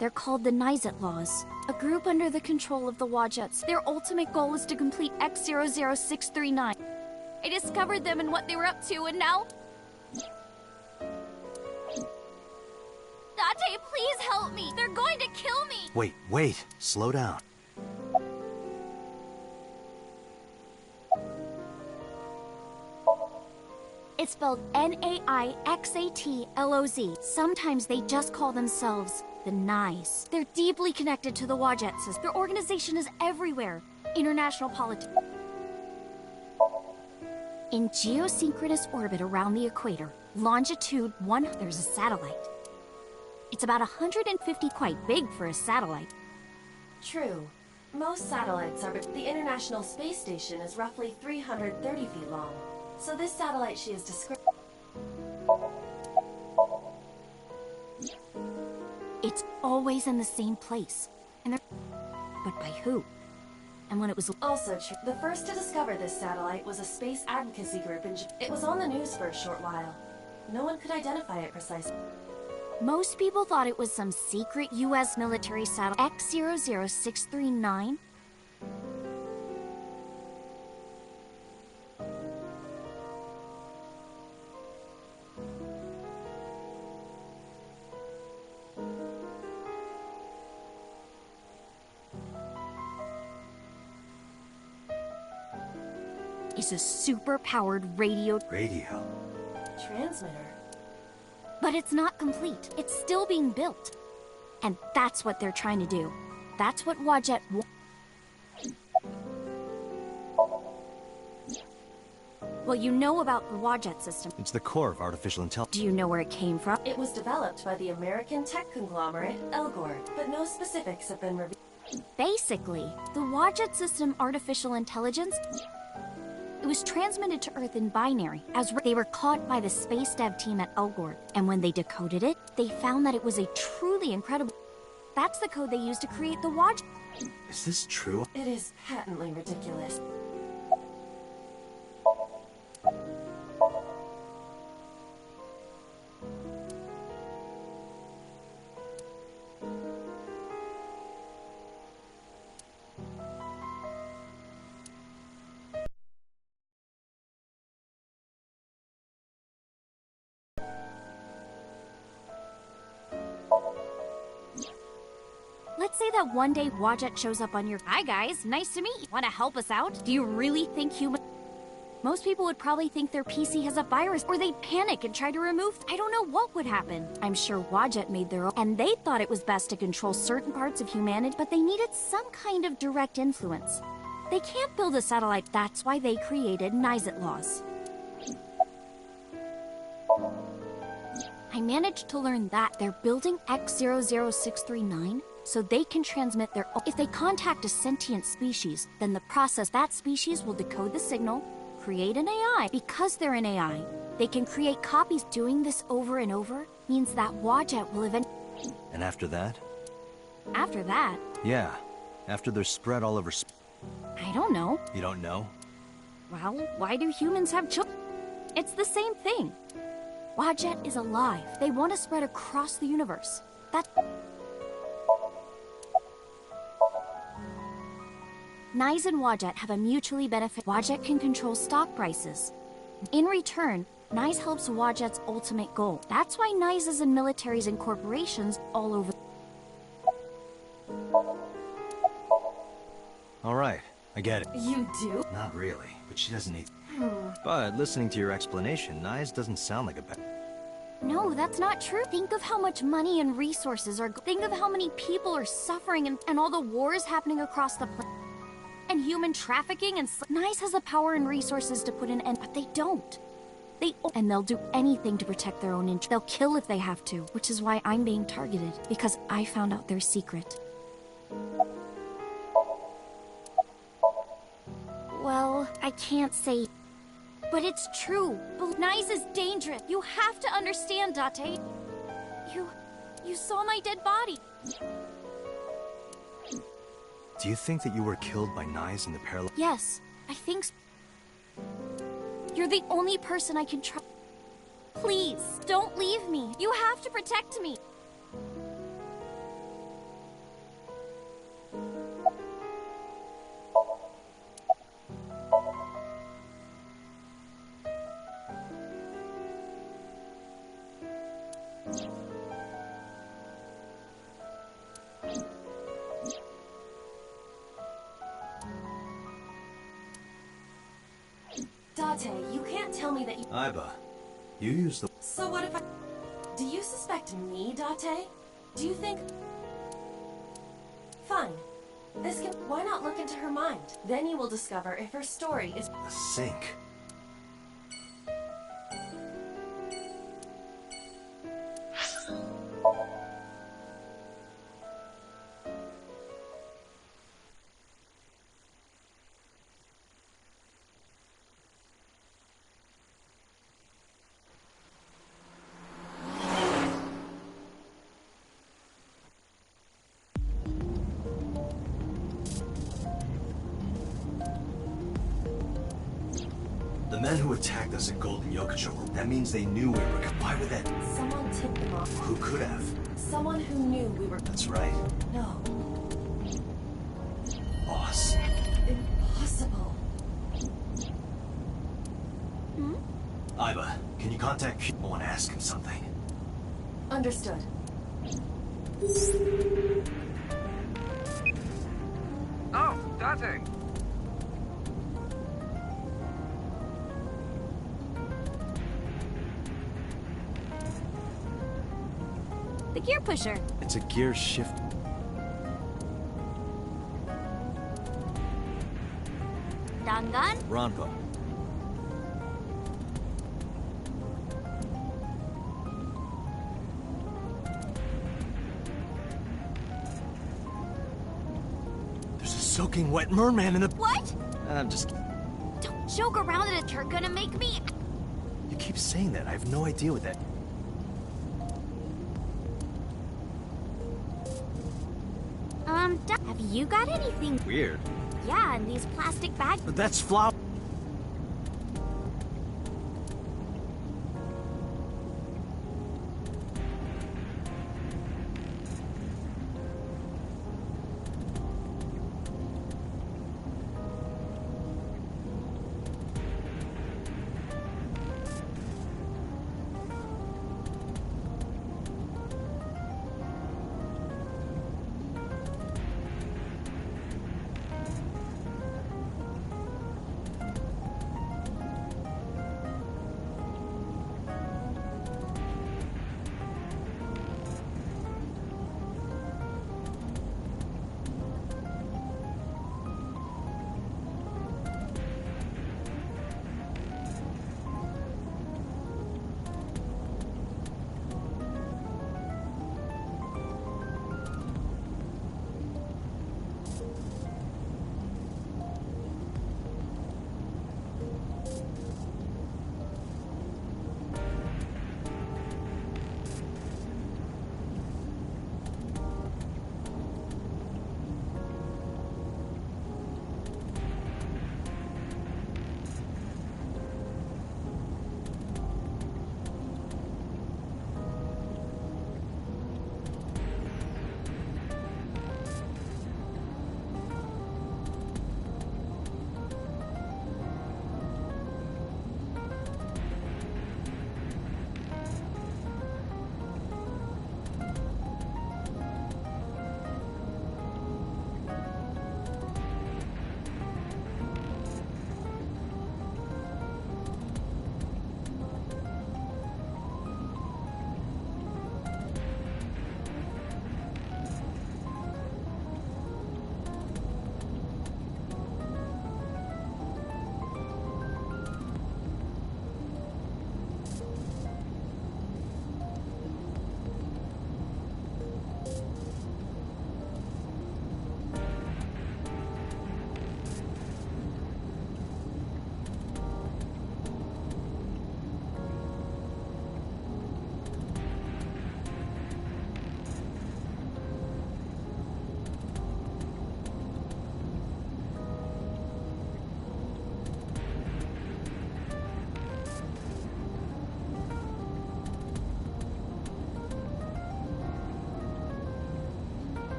They're called the Nizet Laws, a group under the control of the Wadjets. Their ultimate goal is to complete X00639. I discovered them and what they were up to, and now... Date, please help me! They're going to kill me! Wait, slow down. It's spelled Naixatloz. Sometimes they just call themselves the Nice. They're deeply connected to the Wadjet system. Their organization is everywhere. International politics. In geosynchronous orbit around the equator, longitude 1, there's a satellite. It's about 150, quite big for a satellite. True. Most satellites are, but the International Space Station is roughly 330 feet long. So this satellite she is described... It's always in the same place. And but by who? And when it was... Also true. The first to discover this satellite was a space advocacy group in It was on the news for a short while. No one could identify it precisely. Most people thought it was some secret U.S. military satellite. X00639? Is a super-powered radio... Transmitter. But it's not complete. It's still being built. And that's what they're trying to do. That's what Wadjet Well, you know about the Wadjet system. It's the core of artificial intelligence. Do you know where it came from? It was developed by the American tech conglomerate Elgort, but no specifics have been revealed. Basically, the Wadjet system artificial intelligence... It was transmitted to Earth in binary, as they were caught by the space dev team at Elgort. And when they decoded it, they found that it was a truly incredible... That's the code they used to create the Wadjet... Is this true? It is patently ridiculous. Let's say that one day Wadjet shows up on your... Hi guys, nice to meet you. Want to help us out? Do you really think human... Most people would probably think their PC has a virus, or they'd panic and try to remove... I don't know what would happen. I'm sure Wadjet made their own... And they thought it was best to control certain parts of humanity, but they needed some kind of direct influence. They can't build a satellite, that's why they created Nizet Laws. I managed to learn that they're building X00639 so they can transmit their... If they contact a sentient species, then the process that species will decode the signal, create an AI. Because they're an AI, they can create copies. Doing this over and over means that Wadjet will eventually... And after that? After that? Yeah, after they're spread all over... I don't know. You don't know? Well, why do humans have children? It's the same thing. Wadjet is alive. They want to spread across the universe. Nyes and Wadjet have a mutually benefit. Wadjet can control stock prices. In return, Nyes helps Wadjet's ultimate goal. That's why Nyes is in militaries and corporations all over. All right, I get it. You do? Not really, but she doesn't need... But listening to your explanation, Nyes doesn't sound like a bad... No, that's not true. Think of how much money and resources are... Think of how many people are suffering and all the wars happening across the planet. And human trafficking and... Nyes has the power and resources to put an end, but they don't. And they'll do anything to protect their own interests. They'll kill if they have to, which is why I'm being targeted, because I found out their secret. Well, I can't say... But it's true. Nice is dangerous. You have to understand, Date. You saw my dead body. Do you think that you were killed by knives in the parallel? Yes, I think so. You're the only person I can trust. Please, don't leave me. You have to protect me. Date, you can't tell me that you... Iba, you use the... So what if I... Do you suspect me, Date? Do you think... Fine. This can... Why not look into her mind? Then you will discover if her story is... The sink. The men who attacked us at Golden Yokocho, that means they knew we were... Why would that... Someone tipped them off. Who could have? Someone who knew we were... That's right. No. Boss. Impossible. Iba, can you contact Q? I want to ask him something. Understood. Oh, Date. The gear pusher. It's a gear shift. Dangan? Ronpo. There's a soaking wet merman in the... What? I'm just... Don't joke around it. You're gonna make me... You keep saying that. I have no idea what that... Have you got anything? Weird. Yeah, in these plastic bags. But that's flour.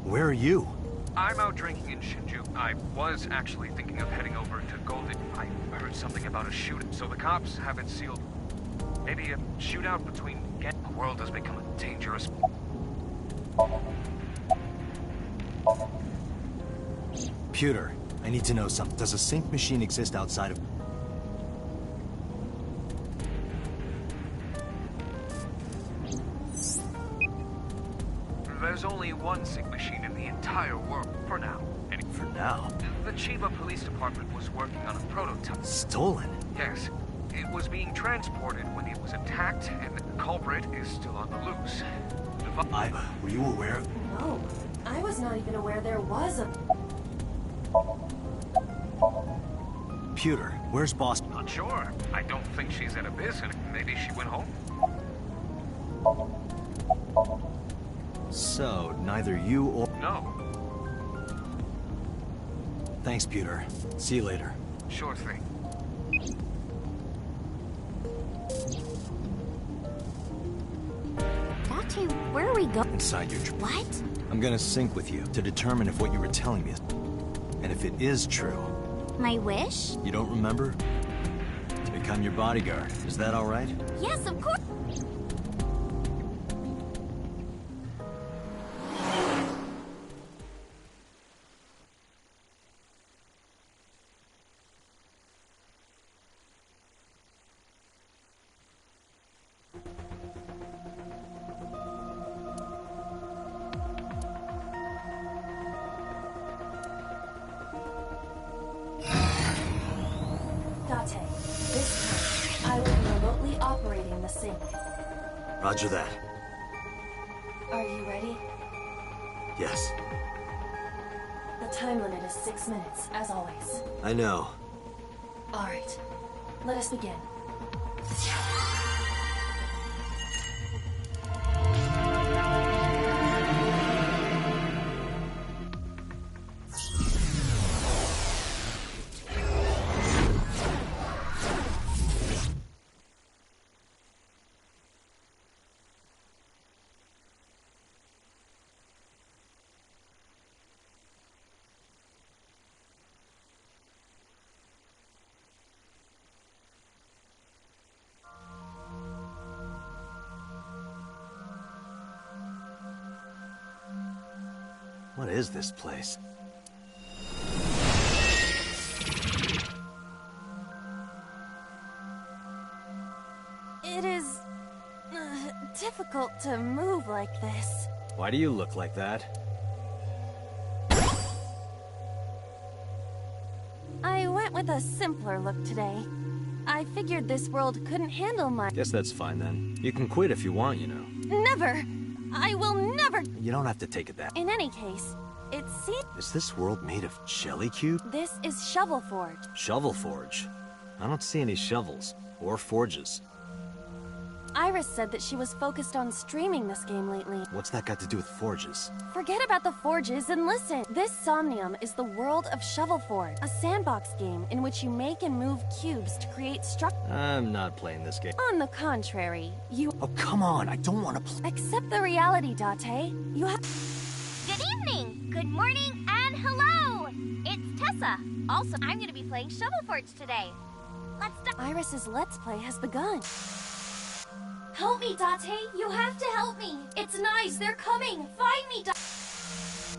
Where are you? I'm out drinking in Shinjuku. I was actually thinking of heading over to Golden. I heard something about a shooting, so the cops have it sealed. Maybe a shootout between gang. The world has become a dangerous... Pewter, I need to know something. Does a sync machine exist outside of... There's only one sync machine in the entire world, for now. For now? The Chiba Police Department was working on a prototype. Stolen? Yes. It was being transported when it was attacked, and the culprit is still on the loose. Were you aware of... No, I was not even aware there was a... Pewter, where's Boss? Not sure. I don't think she's at a business. Maybe she went home? So, neither you or... No. Thanks, Pewter. See you later. Sure thing. Date, where are we going? Inside your... What? I'm gonna sync with you to determine if what you were telling me is... And if it is true... My wish? You don't remember? To become your bodyguard. Is that all right? Yes, of course. Date, this time, I will be remotely operating the sync. Roger that. Are you ready? Yes. The time limit is 6 minutes, as always. I know. Alright, let us begin. What is this place? It is... difficult to move like this. Why do you look like that? I went with a simpler look today. I figured this world couldn't handle my... Guess that's fine then. You can quit if you want, you know. Never! I will never... You don't have to take it that. In any case, it seems... Is this world made of jelly cube? This is Shovel Forge. Shovel forge? I don't see any shovels. Or forges. Iris said that she was focused on streaming this game lately. What's that got to do with forges? Forget about the forges and listen. This Somnium is the world of Shovel Forge, a sandbox game in which you make and move cubes to create structures. I'm not playing this game. On the contrary, you... Oh, come on! I don't want to play. Accept the reality, Date. You have... Good evening, good morning, and hello! It's Tessa. Also, I'm gonna be playing Shovel Forge today. Let's start. Iris's Let's Play has begun. Help me, Date. You have to help me. It's nice. They're coming. Find me, Date.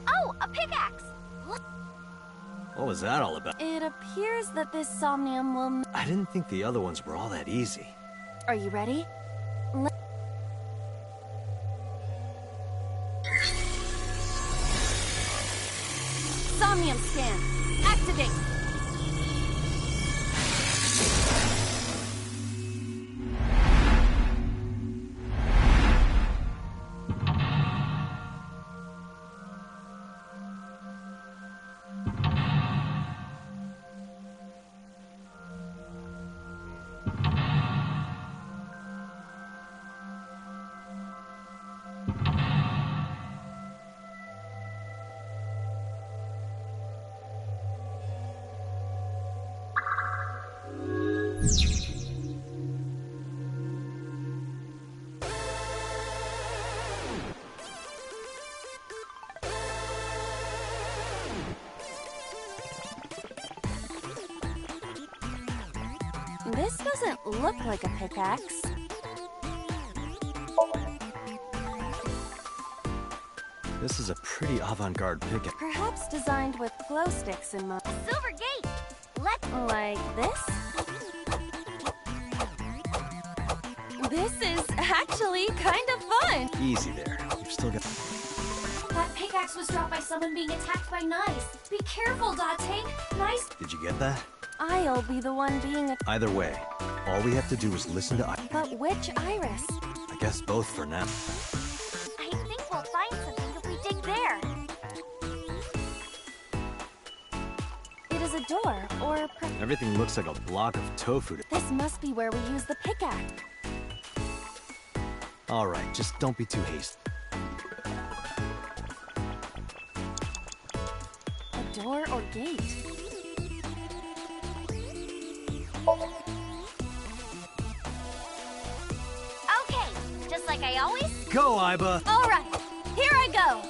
Oh, a pickaxe! What was that all about? It appears that this Somnium will... I didn't think the other ones were all that easy. Are you ready? Somnium scan. Activate. This doesn't look like a pickaxe. This is a pretty avant-garde pickaxe. Perhaps designed with glow sticks in mind. A silver gate. Let's... Like this? This is actually kind of fun. Easy there. You've still got... That pickaxe was dropped by someone being attacked by knives. Be careful, Date. Knives... Did you get that? I'll be the one being Either way, all we have to do is listen to But which Iris? I guess both for now. I think we'll find something if we dig there. It is a door, or Everything looks like a block of tofu. this must be where we use the pickaxe. All right, just don't be too hasty. A door or gate? Okay, just like I always... Go, Iba! All right, here I go.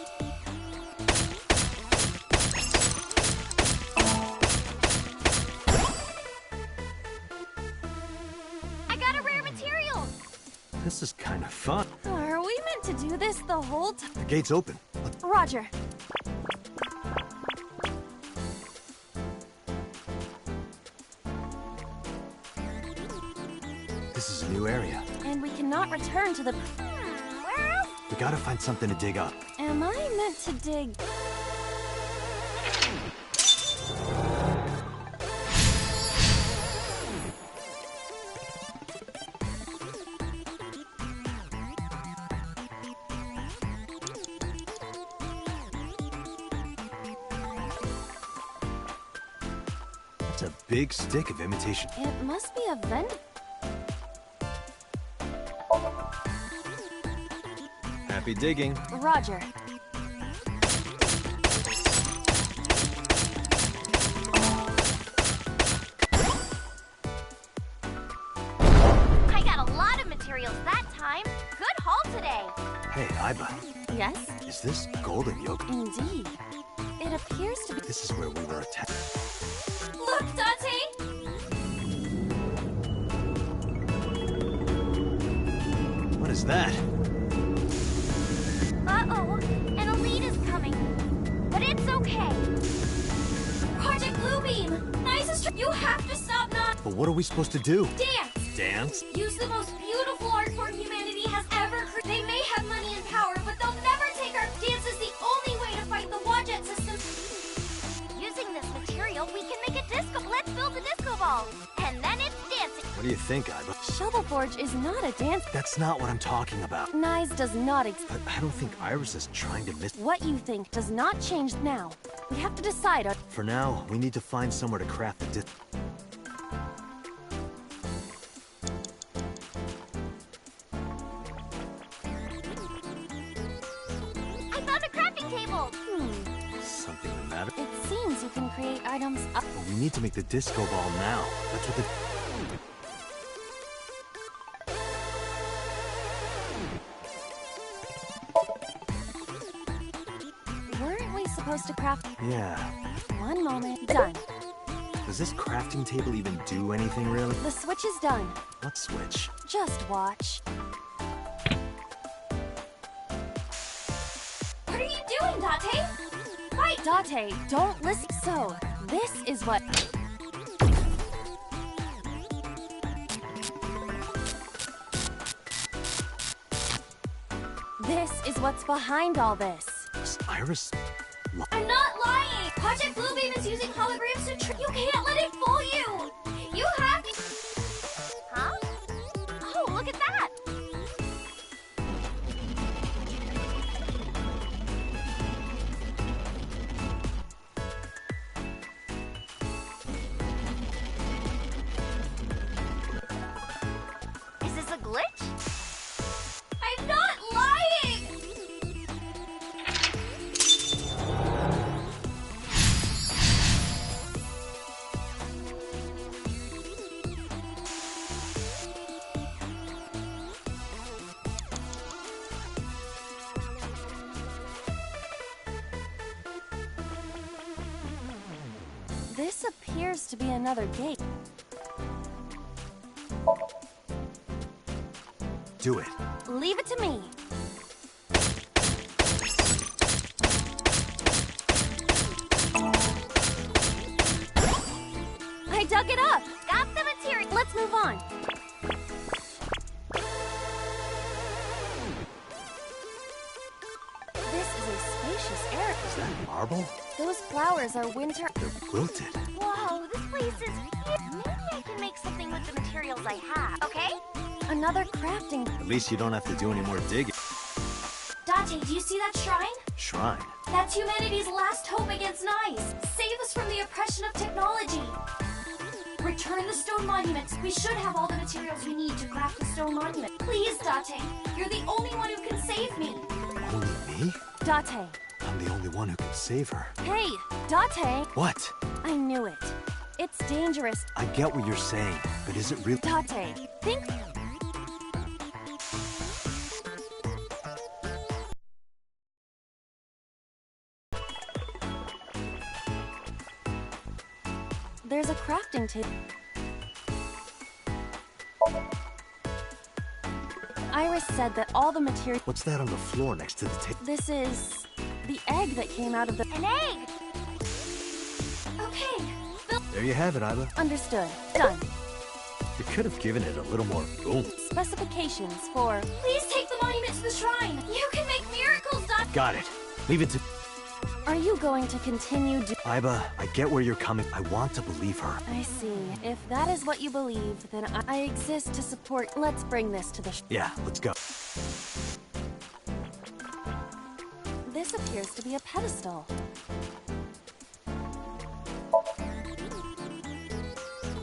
I got a rare material. This is kind of fun. Are we meant to do this the whole time? The gate's open. Roger. This is a new area. And we cannot return to the... Where else? We gotta find something to dig up. Am I meant to dig... It's a big stick of imitation. It must be a vent... Happy digging. Roger. I got a lot of materials that time. Good haul today. Hey, Iba, Yes? is this golden yolk? Indeed. It appears to be... This is where we were attacked. Look, Date! What is that? Uh-oh, an elite is coming. But it's okay. Project Bluebeam! Nice is you have to stop not... But what are we supposed to do? Dance! Dance? Use the most beautiful art form humanity has ever created. They may have money and power, but they'll never take our... Dance is the only way to fight the Wadjet system. Using this material, we can make a disco. Let's build a disco ball. And then it's dancing. What do you think, Iba? Shovelforge is not a dance... That's not what I'm talking about. Nyes does not exist. But I don't think Iris is trying to miss... What you think does not change now. We have to decide our... For now, we need to find somewhere to craft the disc. I found a crafting table. Something the matter? It seems you can create items up... But we need to make the disco ball now. That's what the... Weren't we supposed to craft... Yeah. One moment. Done. Does this crafting table even do anything, really? The switch is done. What switch? Just watch. What are you doing, Date? Fight! Date, don't listen. So, this is what... This is what's behind all this. Is Iris... I'm not lying! Project Bluebeam is using holograms to trick. You can't let it fool you! You have to... Huh? Oh, look at that. Is this a glitch? I'm not lying! This appears to be another gate. do it. Leave it to me. I dug it up. Got the material. Let's move on. This is a spacious area. Is that marble? Those flowers are winter. They're wilted. Whoa, this place is huge. Maybe I can make something with the materials I have, okay? Another crafting. At least you don't have to do any more digging. Dante, do you see that shrine? Shrine. That's humanity's last hope against Nice. Save us from the oppression of technology. Return the stone monuments. We should have all the materials we need to craft the stone monument. Please, Dante. You're the only one who can save me. Only me? Dante. I'm the only one who can save her. Hey, Dante. What? I knew it. It's dangerous. I get what you're saying, but is it really— Dante, think... There's a crafting table. Iris said that all the material... What's that on the floor next to the table? This is... the egg that came out of the... An egg! Okay. There you have it, Iva. Understood. Done. You could have given it a little more boom. Specifications for... Please take the monument to the shrine. You can make miracles, Dante. Got it. Leave it to— Are you going to continue Iba, I get where you're coming. I want to believe her. I see. If that is what you believe, then I exist to support... Let's bring this to the... Yeah, let's go. This appears to be a pedestal.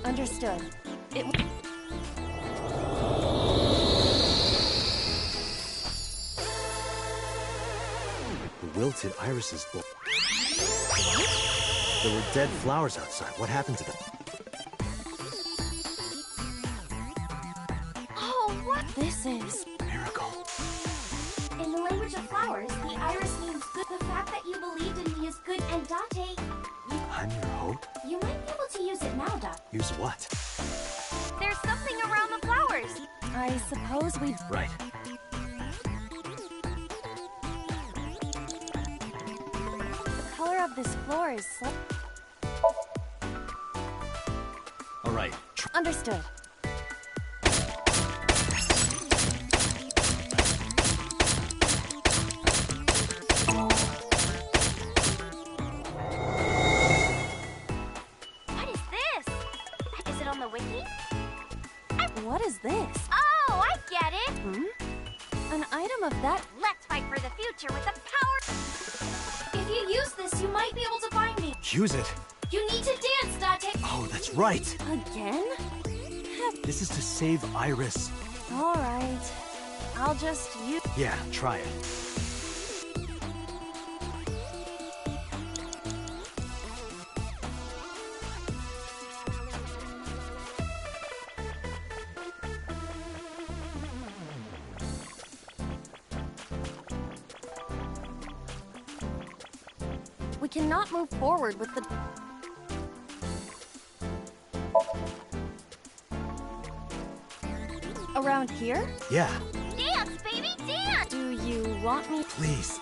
Understood. It... The wilted irises. There were dead flowers outside. What happened to them? Oh, what? This is... Miracle. In the language of flowers, the iris means good. The fact that you believed in me is good. And Dante, I'm your hope? you might be able to use it now, Dante. Use what? There's something around the flowers. I suppose we... Right. The color of this floor is... All right. Understood. What is this? Is it on the wiki? What is this? Oh, I get it. An item of that... Let's fight for the future with the power. If you use this, you might be able to find me. Use it. You need to dance, Dante. Oh, that's right. Again? This is to save Iris. All right. I'll just use... Yeah, try it. We cannot move forward with the... Around here? Yeah, Dance, baby, dance. Do you want me... please.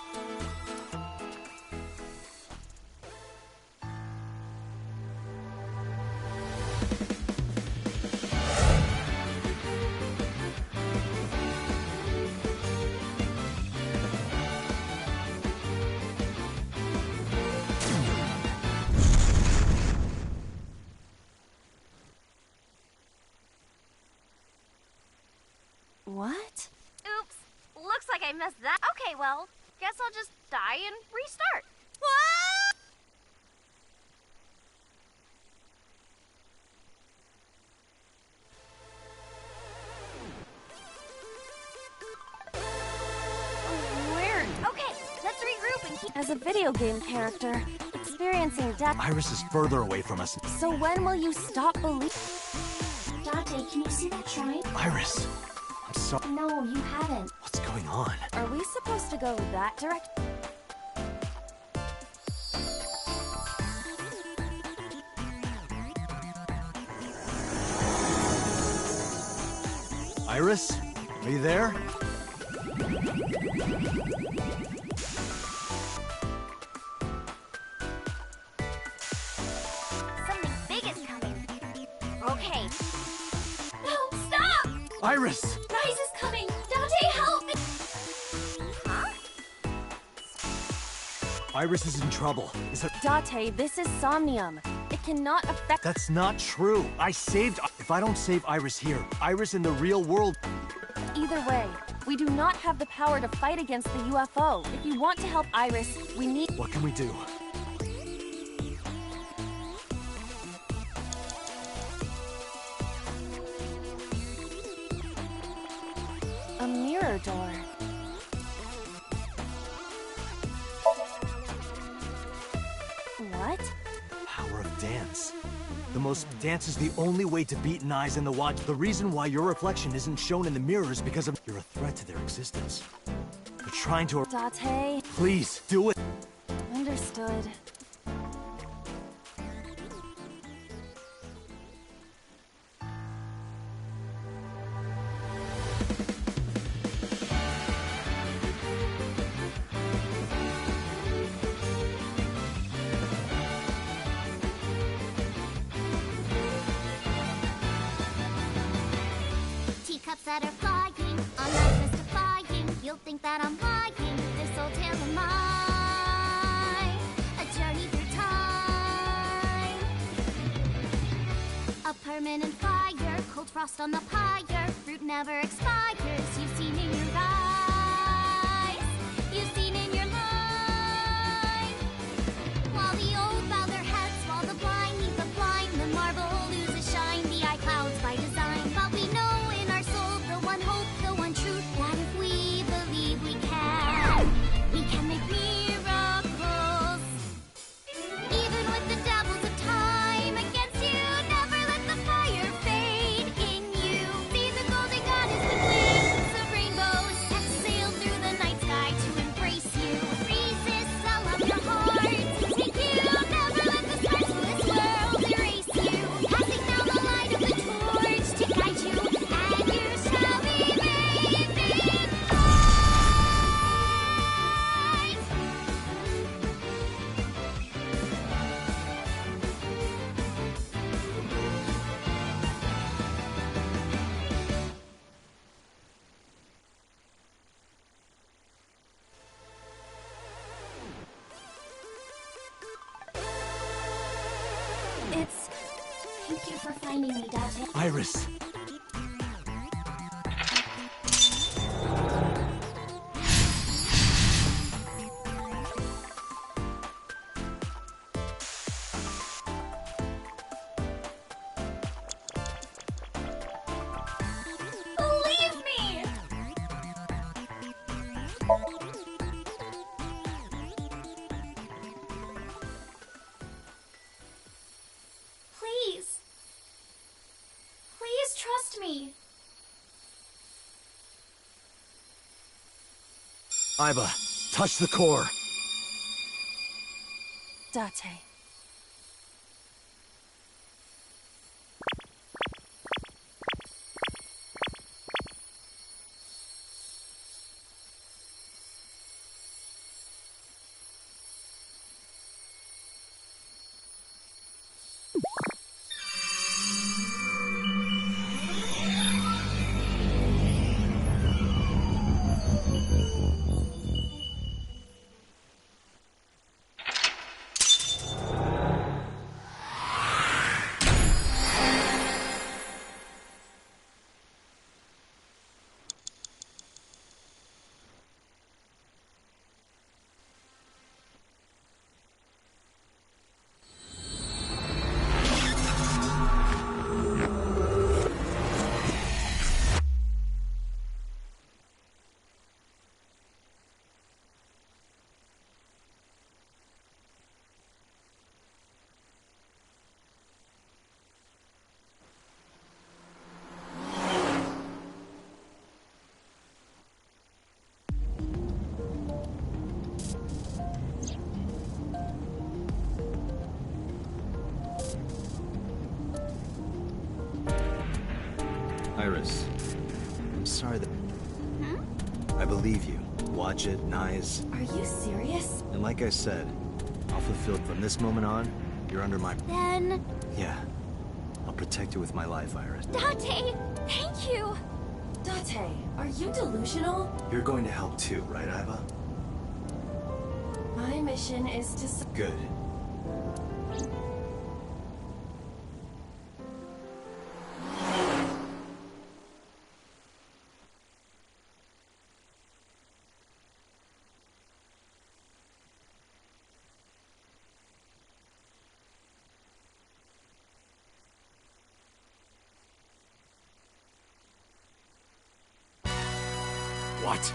What? Oops. Looks like I messed that. Okay, well, guess I'll just die and restart. Weird. Okay, let's regroup and keep... As a video game character, experiencing death... Iris is further away from us. So when will you stop believing... Dante, can you see that shrine? Iris, I'm sorry. No, you haven't. What's going on? Are we supposed to go that direct? Iris? Are you there? Something big is coming. Okay. No, stop! Iris! Rise is coming! Dante, help! Huh? Iris is in trouble. Is that... Date, this is Somnium. It cannot affect... That's not true. I saved... If I don't save Iris here, Iris in the real world... Either way, we do not have the power to fight against the UFO. If you want to help Iris, we need... What can we do? A mirror door. What? Power of dance. Dance is the only way to beat Eyes in the watch. The reason why your reflection isn't shown in the mirror is because of you're a threat to their existence. They're trying to... Date. Please, do it. Understood. Teacups that are flying, I'm not mystifying. You'll think that I'm lying. This old tale of mine, a journey through time. A permanent fire, cold frost on the pyre. Fruit never expires. You've seen in your eyes, you've seen in your mind. While the old bow their heads, while the blind meet the blind, the marble loses shine. The eye clouds by design, but we know in our soul the one hope, the one truth, that if we believe we can make miracles. Even with the devils of time against you, never let the fire fade in you. See the golden goddess with wings of rainbows, set sail through the night sky to embrace you. Resist, I'll love your heart, take you. Never let the scars of this world erase you. Passing down the light of the torch to guide you, and you shall be made divine. Thank you for finding me, Dante. Iris! Believe me! Please. Please trust me. Iba, touch the core. Date. Iris, I'm sorry that... believe you. Watch it, nice. Are you serious? And like I said, I'll fulfill from this moment on, you're under my... Then... Yeah. I'll protect you with my life, Iris. Date, thank you! Date, are you delusional? You're going to help too, right, Iva? My mission is to... Good. What?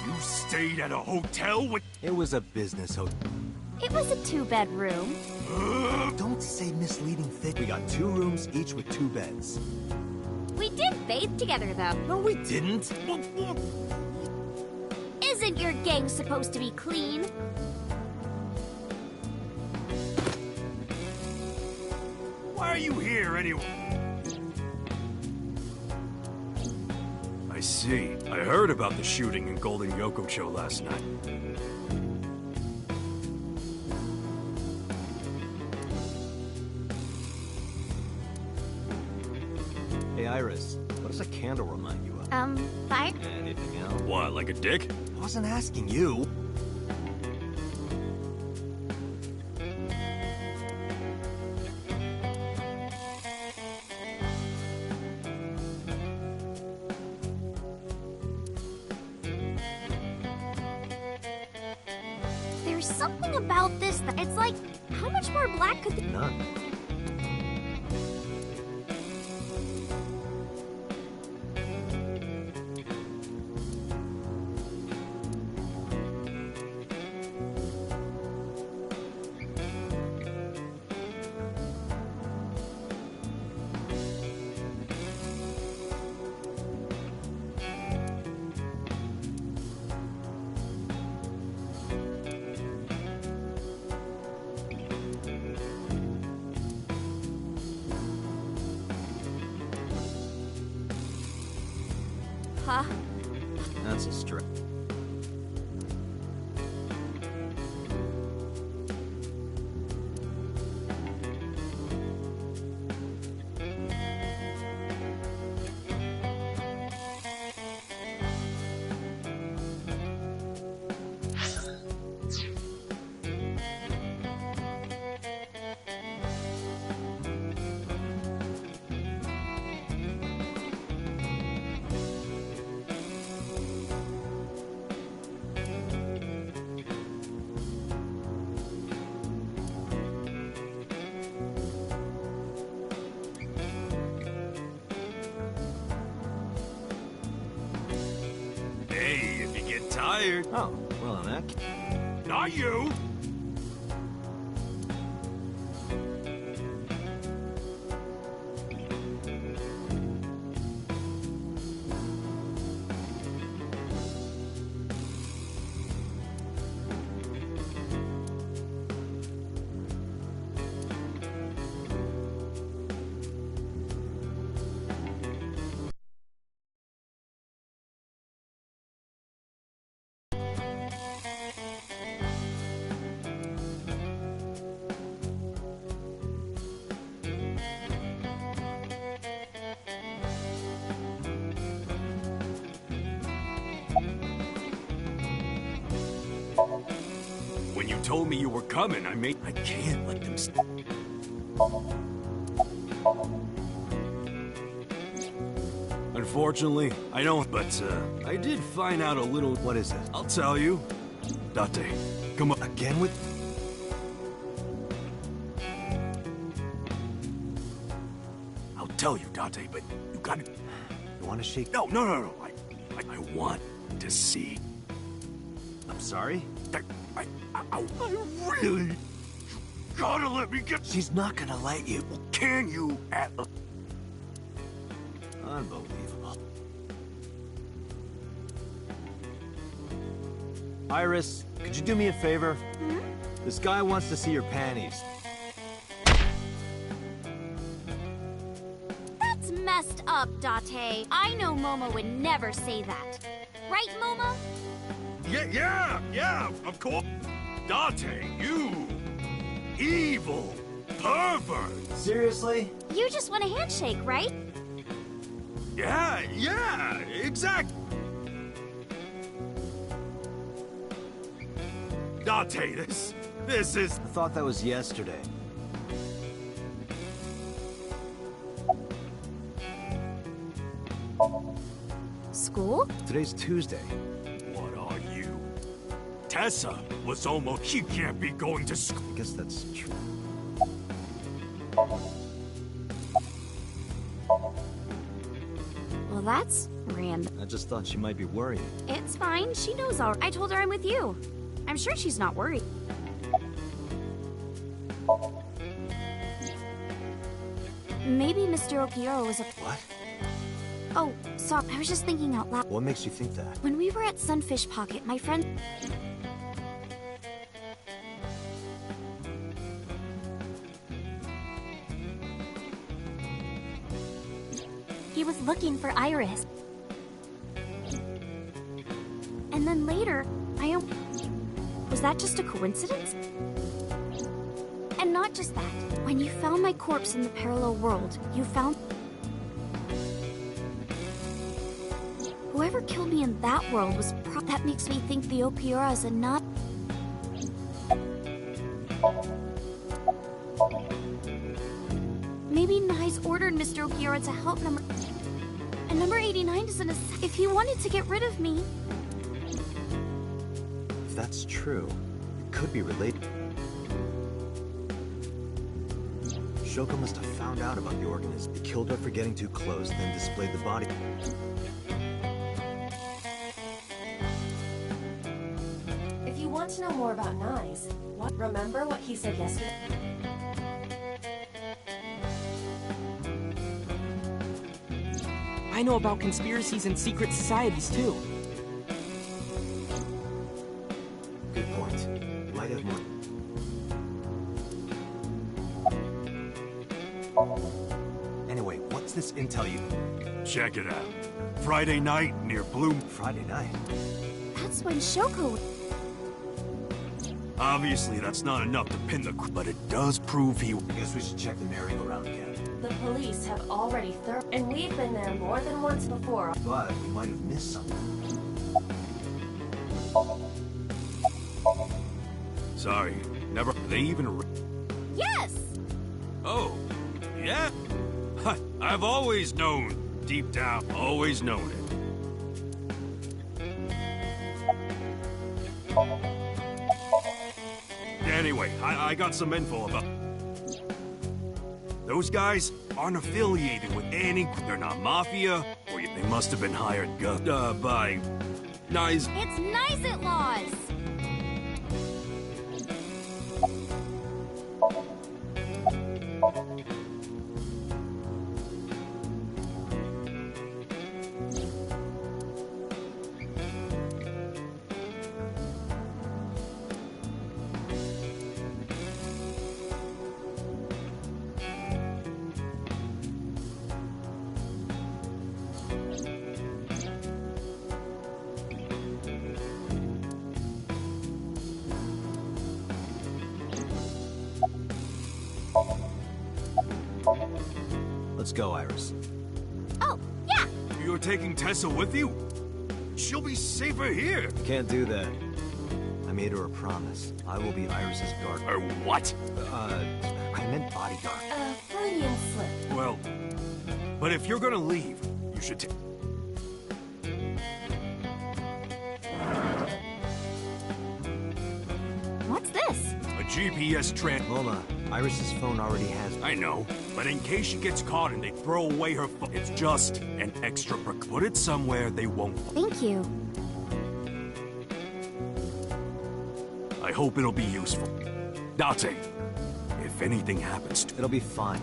You stayed at a hotel with... It was a business hotel. It was a 2-bedroom. Don't say misleading things. We got 2 rooms, each with 2 beds. We did bathe together, though. No, we didn't. Isn't your gang supposed to be clean? Why are you here, anyway? I see. I heard about the shooting in Golden Yokocho last night. Hey, Iris, what does a candle remind you of? Fire? Anything else? What, like a dick? I wasn't asking you. There's something about this that it's like, how much more black could the... None. Huh? That's a strip. Hey, if you get tired... Oh, well, in that case... Not you! When you told me you were coming, I can't let them... Unfortunately, I don't, but, I did find out a little... What is it? I'll tell you. Date, come on. Again with... I'll tell you, Date, but you gotta... You want to shake... No. I want to see. I'm sorry? I really... You gotta let me get... She's not gonna let you. Can you at... Unbelievable. Iris, could you do me a favor? Hmm? This guy wants to see your panties. That's messed up, Date. I know Momo would never say that. Right, Moma? Yeah, of course. Date, you evil pervert. Seriously? You just want a handshake, right? Yeah, exactly. Date, this is... I thought that was yesterday. School? Today's Tuesday. What are you? Tessa was almost... She can't be going to school. I guess that's true. Well, that's random. I just thought she might be worried. It's fine. She knows all. I told her I'm with you. I'm sure she's not worried. Maybe Mr. Okiura was a... What? Oh, sorry. I was just thinking out loud. What makes you think that? When we were at Sunfish Pocket, my friend... He was looking for Iris. And then later, was that just a coincidence? And not just that. When you found my corpse in the parallel world, you found... Whoever killed me in that world was that makes me think the Okiura is a nut. Maybe Nai's ordered Mr. Okiura to help number... And number 89 isn't a... If he wanted to get rid of me... If that's true, it could be related. Shoko must have found out about the organism. He killed her for getting too close, then displayed the body. If you want to know more about Nai's, remember what he said yesterday? I know about conspiracies and secret societies, too. Good point. Might have more. Anyway, what's this intel you... Check it out. Friday night near Bloom. Friday night? That's when Shoko... Obviously, that's not enough to pin the... But it does prove he... I guess we should check the merry-go-round again. The police have already and we've been there more than once before. But we might have missed something. Sorry, never... They even... Yes! Oh, yeah? I've always known, deep down, always known it. Anyway, I got some info about... Those guys aren't affiliated with any... They're not mafia, or they must have been hired by... Nice... It's nice at laws! Let's go, Iris. Oh, yeah! You're taking Tessa with you? She'll be safer here. Can't do that. I made her a promise. I will be Iris's guard. Or what? I meant bodyguard. Freudian slip. Well, but if you're gonna leave, you should take... What's this? A GPS Moma, Iris's phone already has... I know, but in case she gets caught and they throw away her phone, it's just an extra put it somewhere they won't. Thank you. I hope it'll be useful. Date, if anything happens to... It'll be fine.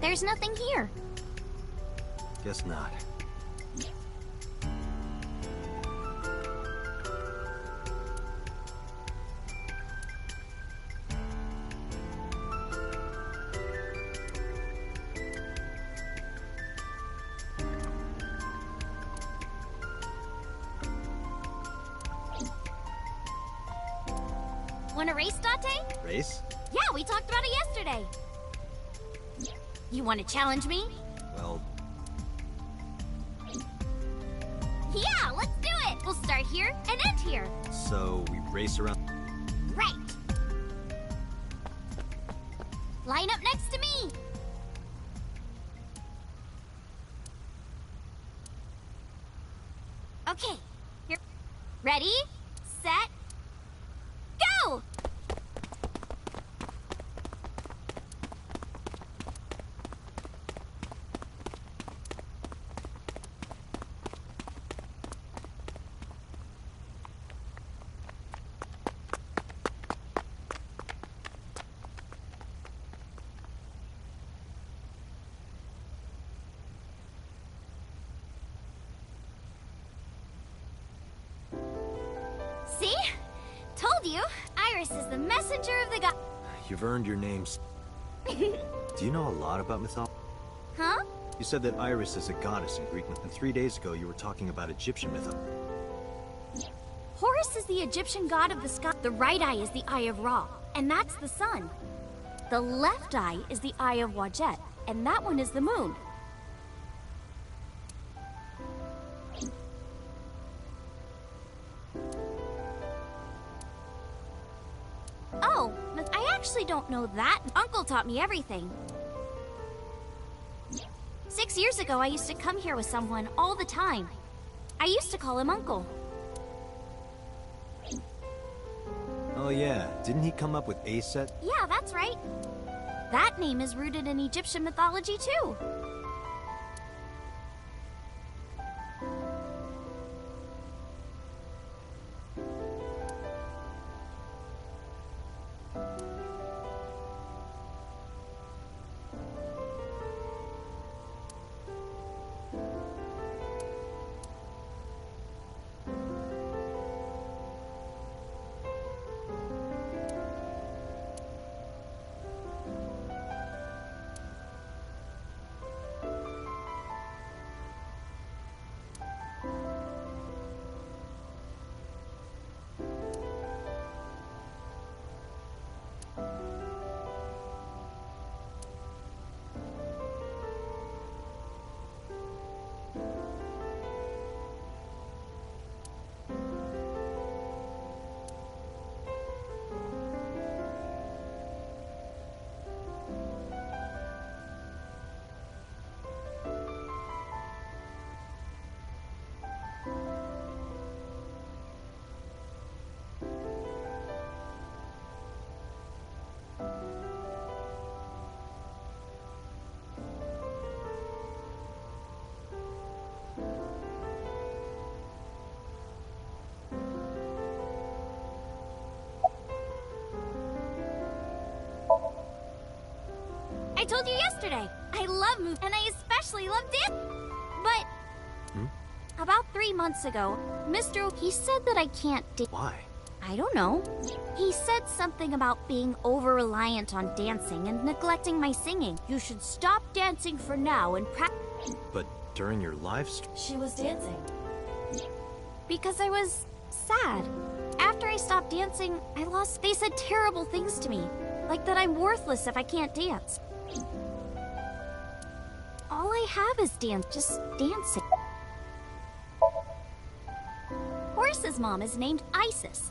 There's nothing here. Guess not. Want to race, Date? Race? Yeah, we talked about it yesterday. You want to challenge me? Well, Yeah, let's do it! We'll start here and end here. so we race around. Right. Line up next to me. Okay. Here. Ready? Set. Go! See? Told you. Iris is the messenger of the god. You've earned your names. Do you know a lot about mythology? Huh? You said that Iris is a goddess in Greek myth, and 3 days ago you were talking about Egyptian mythology. Horus is the Egyptian god of the sky. The right eye is the eye of Ra, and that's the sun. The left eye is the eye of Wajet, and that one is the moon. Oh, I actually don't know that. Uncle taught me everything. 6 years ago, I used to come here with someone all the time. I used to call him Uncle. Oh yeah, didn't he come up with Aset? Yeah, that's right. That name is rooted in Egyptian mythology, too. I told you yesterday, I love movies, and I especially love dance. But about 3 months ago, he said that I can't Why? I don't know. He said something about being over-reliant on dancing and neglecting my singing. You should stop dancing for now and practice. But during your live stream... She was dancing. Because I was sad. After I stopped dancing, They said terrible things to me. Like that I'm worthless if I can't dance. All I have is just dancing. Horus's mom is named Isis.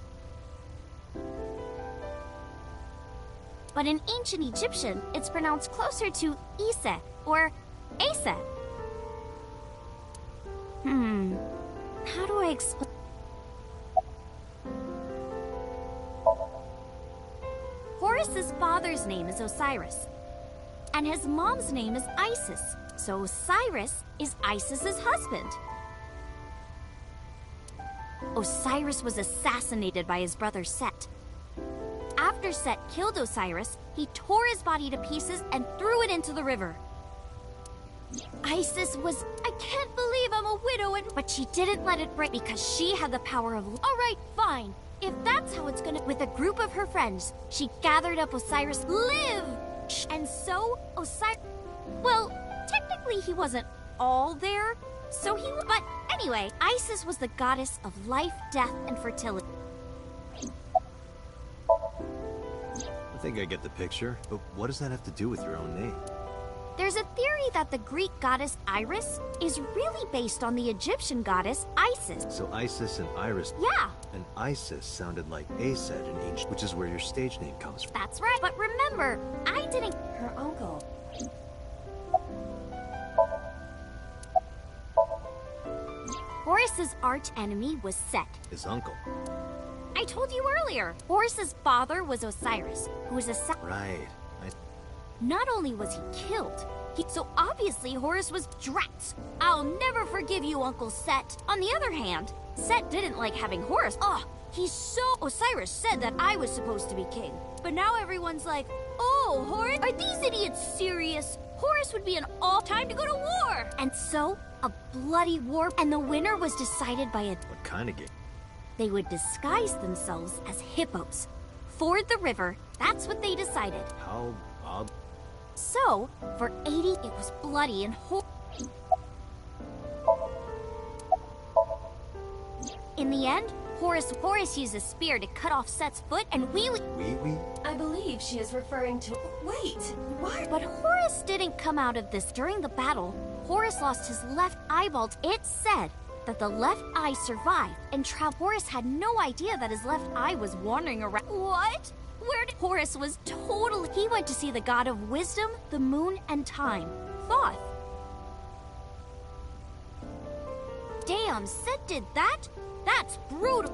But in ancient Egyptian, it's pronounced closer to Iset or Aset. How do I explain? Horus's father's name is Osiris, and his mom's name is Isis. So Osiris is Isis's husband. Osiris was assassinated by his brother Set. After Set killed Osiris, he tore his body to pieces and threw it into the river. Isis was... I can't believe I'm a widow and... But she didn't let it break because she had the power of... Alright, fine. If that's how it's gonna... With a group of her friends, she gathered up Osiris... Live! And so, Osiris... Well, technically he wasn't all there, so he... But anyway, Isis was the goddess of life, death, and fertility. I think I get the picture, but what does that have to do with your own name? There's a theory that the Greek goddess Iris is really based on the Egyptian goddess Isis. So Isis and Iris... Yeah. And Isis sounded like Aset in ancient, which is where your stage name comes from. That's right. But remember, I didn't... Her uncle. Horus's arch enemy was Set. His uncle. I told you earlier. Horus's father was Osiris, who was a... Right. Not only was he killed, so obviously Horus was Drats. I'll never forgive you, Uncle Set. On the other hand, Set didn't like having Horus. He's so... Osiris said that I was supposed to be king. But now everyone's like, oh, Horus, are these idiots serious? Horus would be an time to go to war. And so, a bloody war, and the winner was decided by a... What kind of game? They would disguise themselves as hippos. Ford the river, that's what they decided. How odd. So, for 80, it was bloody and In the end, Horus used a spear to cut off Set's foot and I believe she is referring to... Wait, what? But Horus didn't come out of this. During the battle, Horus lost his left eyeball. It said that the left eye survived, and Horus had no idea that his left eye was wandering around. What? Where did... Horus was totally... He went to see the god of wisdom, the moon, and time, Thoth. Damn, Set did that? That's brutal.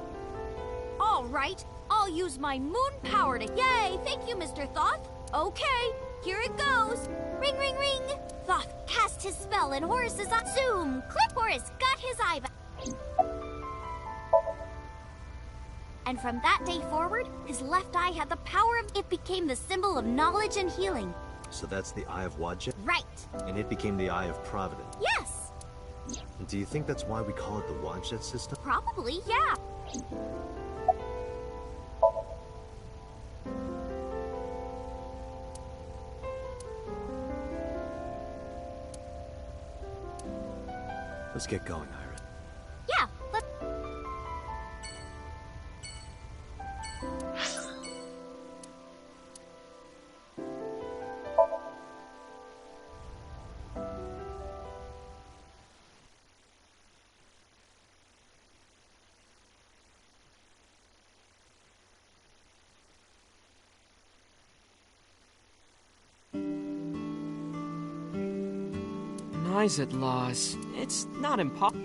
All right, I'll use my moon power to... Yay, thank you, Mr. Thoth. Okay, here it goes. Ring, ring, ring. Thoth cast his spell and Horus's eye... Zoom, click. Horus got his eye back. And from that day forward, his left eye had the power of... It became the symbol of knowledge and healing. So that's the Eye of Wadjet? Right. And it became the Eye of Providence? Yes. And do you think that's why we call it the Wadjet system? Probably, yeah. Let's get going, Iris. Yeah, let's... Nyzet laws. It's not impossible.